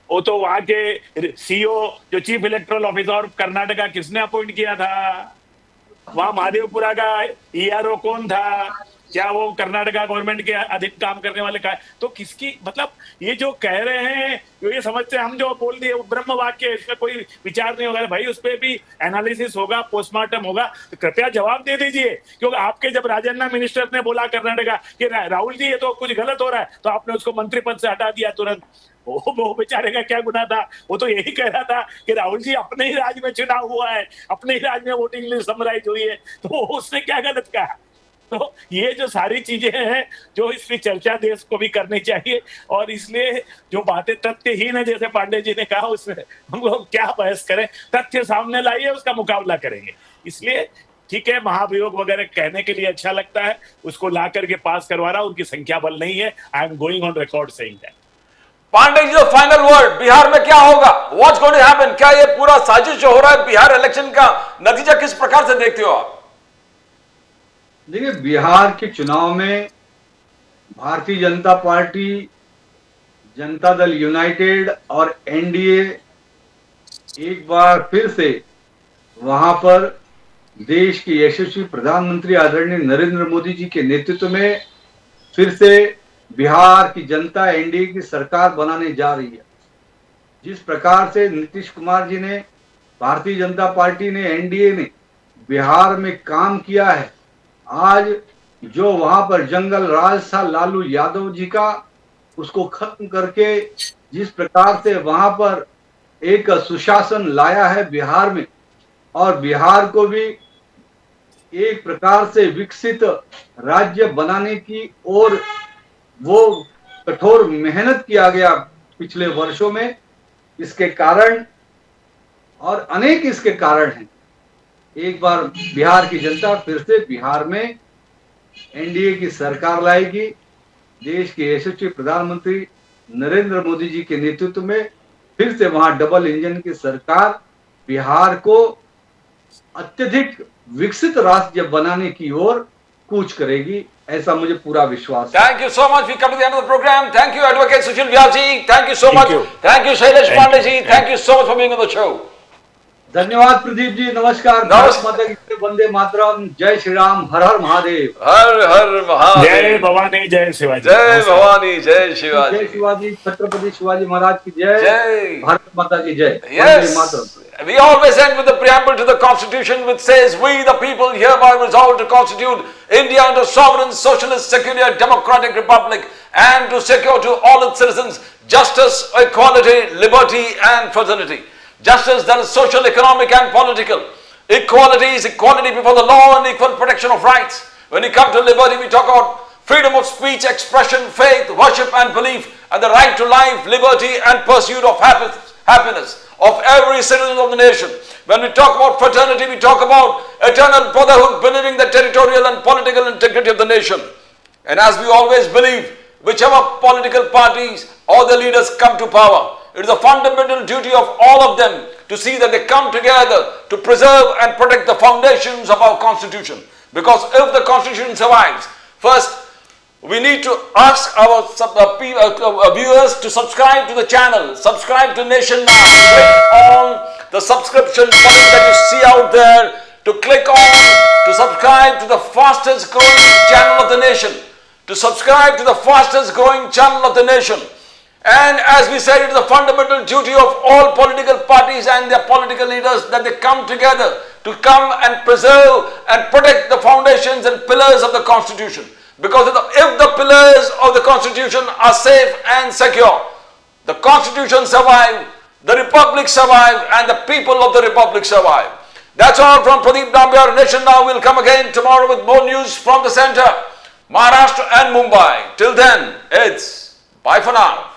वो तो वहां के CEO जो चीफ इलेक्टोरल ऑफिसर कर्नाटका किसने अपॉइंट किया था? वहां महादेवपुरा का ERO कौन था? क्या वो कर्नाटका गवर्नमेंट के अधिक काम करने वाले का? तो किसकी मतलब ये जो कह रहे हैं ये समझते हम जो बोल दिए वो ब्रह्म वाक्य, इसमें कोई विचार नहीं होगा भाई, उस पर भी एनालिसिस होगा, पोस्टमार्टम होगा, तो कृपया जवाब दे दीजिए। क्योंकि आपके जब राजन्ना मिनिस्टर ने बोला कर्नाटका कि राहुल जी ये तो कुछ गलत हो रहा है, तो आपने उसको मंत्री पद से हटा दिया तुरंत। वो बेचारे का क्या गुनाह था? वो तो यही कह रहा था कि राहुल जी अपने ही राज्य में चुनाव हुआ है, अपने ही राज्य में वोटिंग लिस्ट समराइज हुई है, तो उसने क्या गलत कहा? तो ये जो सारी चीजें हैं जो इसकी चर्चा देश को भी करनी चाहिए, और इसलिए जो बातें तथ्यहीन है जैसे पांडे जी ने कहा उसमें हम लोग क्या बहस करें, तथ्य सामने लाइए, उसका मुकाबला करेंगे। इसलिए ठीक है, महाभियोग वगैरह कहने के लिए अच्छा लगता है, उसको ला करके पास करवा रहा, उनकी संख्या बल नहीं है। I am going on record saying that. Pandey ji, final word, Bihar में क्या होगा? What's going to happen? क्या ये पूरा साजिश जो हो रहा है बिहार इलेक्शन का नतीजा किस प्रकार से देखते हो आप? देखिए, बिहार के चुनाव में भारतीय जनता पार्टी, जनता दल यूनाइटेड और एनडीए एक बार फिर से वहां पर देश के यशस्वी प्रधानमंत्री आदरणीय नरेंद्र मोदी जी के नेतृत्व में फिर से बिहार की जनता एनडीए की सरकार बनाने जा रही है। जिस प्रकार से नीतीश कुमार जी ने, भारतीय जनता पार्टी ने, एनडीए ने बिहार में काम किया है, आज जो वहां पर जंगल राज था लालू यादव जी का, उसको खत्म करके जिस प्रकार से वहां पर एक सुशासन लाया है बिहार में, और बिहार को भी एक प्रकार से विकसित राज्य बनाने की ओर वो कठोर मेहनत किया गया पिछले वर्षों में। इसके कारण और अनेक इसके कारण हैं। एक बार बिहार की जनता फिर से बिहार में एनडीए की सरकार लाएगी। देश के यशस्वी प्रधानमंत्री नरेंद्र मोदी जी के नेतृत्व में फिर से वहां डबल इंजन की सरकार बिहार को अत्यधिक विकसित राज्य बनाने की ओर कूच करेगी, ऐसा मुझे पूरा विश्वास है। Thank you so much. We come to the end of the program. Thank you, Advocate Sushil Vyas ji. Thank you so much. Thank you, Shailesh Pandey ji. Thank you so much for being on the show. धन्यवाद प्रदीप जी, नमस्कार। भारत माता की वंदे मातरम, जय श्री राम, हर हर महादेव। हर हर महादेव। जय भवानी, जय शिवाजी। जय भवानी, जय शिवाजी। जय शिवाजी, छत्रपति शिवाजी महाराज की जय। जय भारत माता की जय। Yes. We always end with the preamble to the Constitution, which says, "We, the people, hereby resolve to constitute India into a sovereign, socialist, secular, democratic republic, and to secure to all its citizens justice, equality, liberty, and fraternity." Justice, that is social, economic, and political. Equality is equality before the law and equal protection of rights. When we come to liberty, we talk about freedom of speech, expression, faith, worship, and belief, and the right to life, liberty, and pursuit of happiness of every citizen of the nation. When we talk about fraternity, we talk about eternal brotherhood, believing the territorial and political integrity of the nation. And as we always believe, whichever political parties or the leaders come to power, it is a fundamental duty of all of them to see that they come together to preserve and protect the foundations of our Constitution. Because if the Constitution survives, first, we need to ask our viewers to subscribe to the channel, subscribe to Nation Now, click on the subscription button that you see out there, to click on, to subscribe to the fastest growing channel of the nation, to subscribe to the fastest growing channel of the nation. And as we said, it is a fundamental duty of all political parties and their political leaders that they come together to come and preserve and protect the foundations and pillars of the Constitution. Because if the pillars of the Constitution are safe and secure, the Constitution survives, the Republic survives, and the people of the Republic survive. That's all from Pradeep Dambiar. Nation Now will come again tomorrow with more news from the center, Maharashtra and Mumbai. Till then, it's bye for now.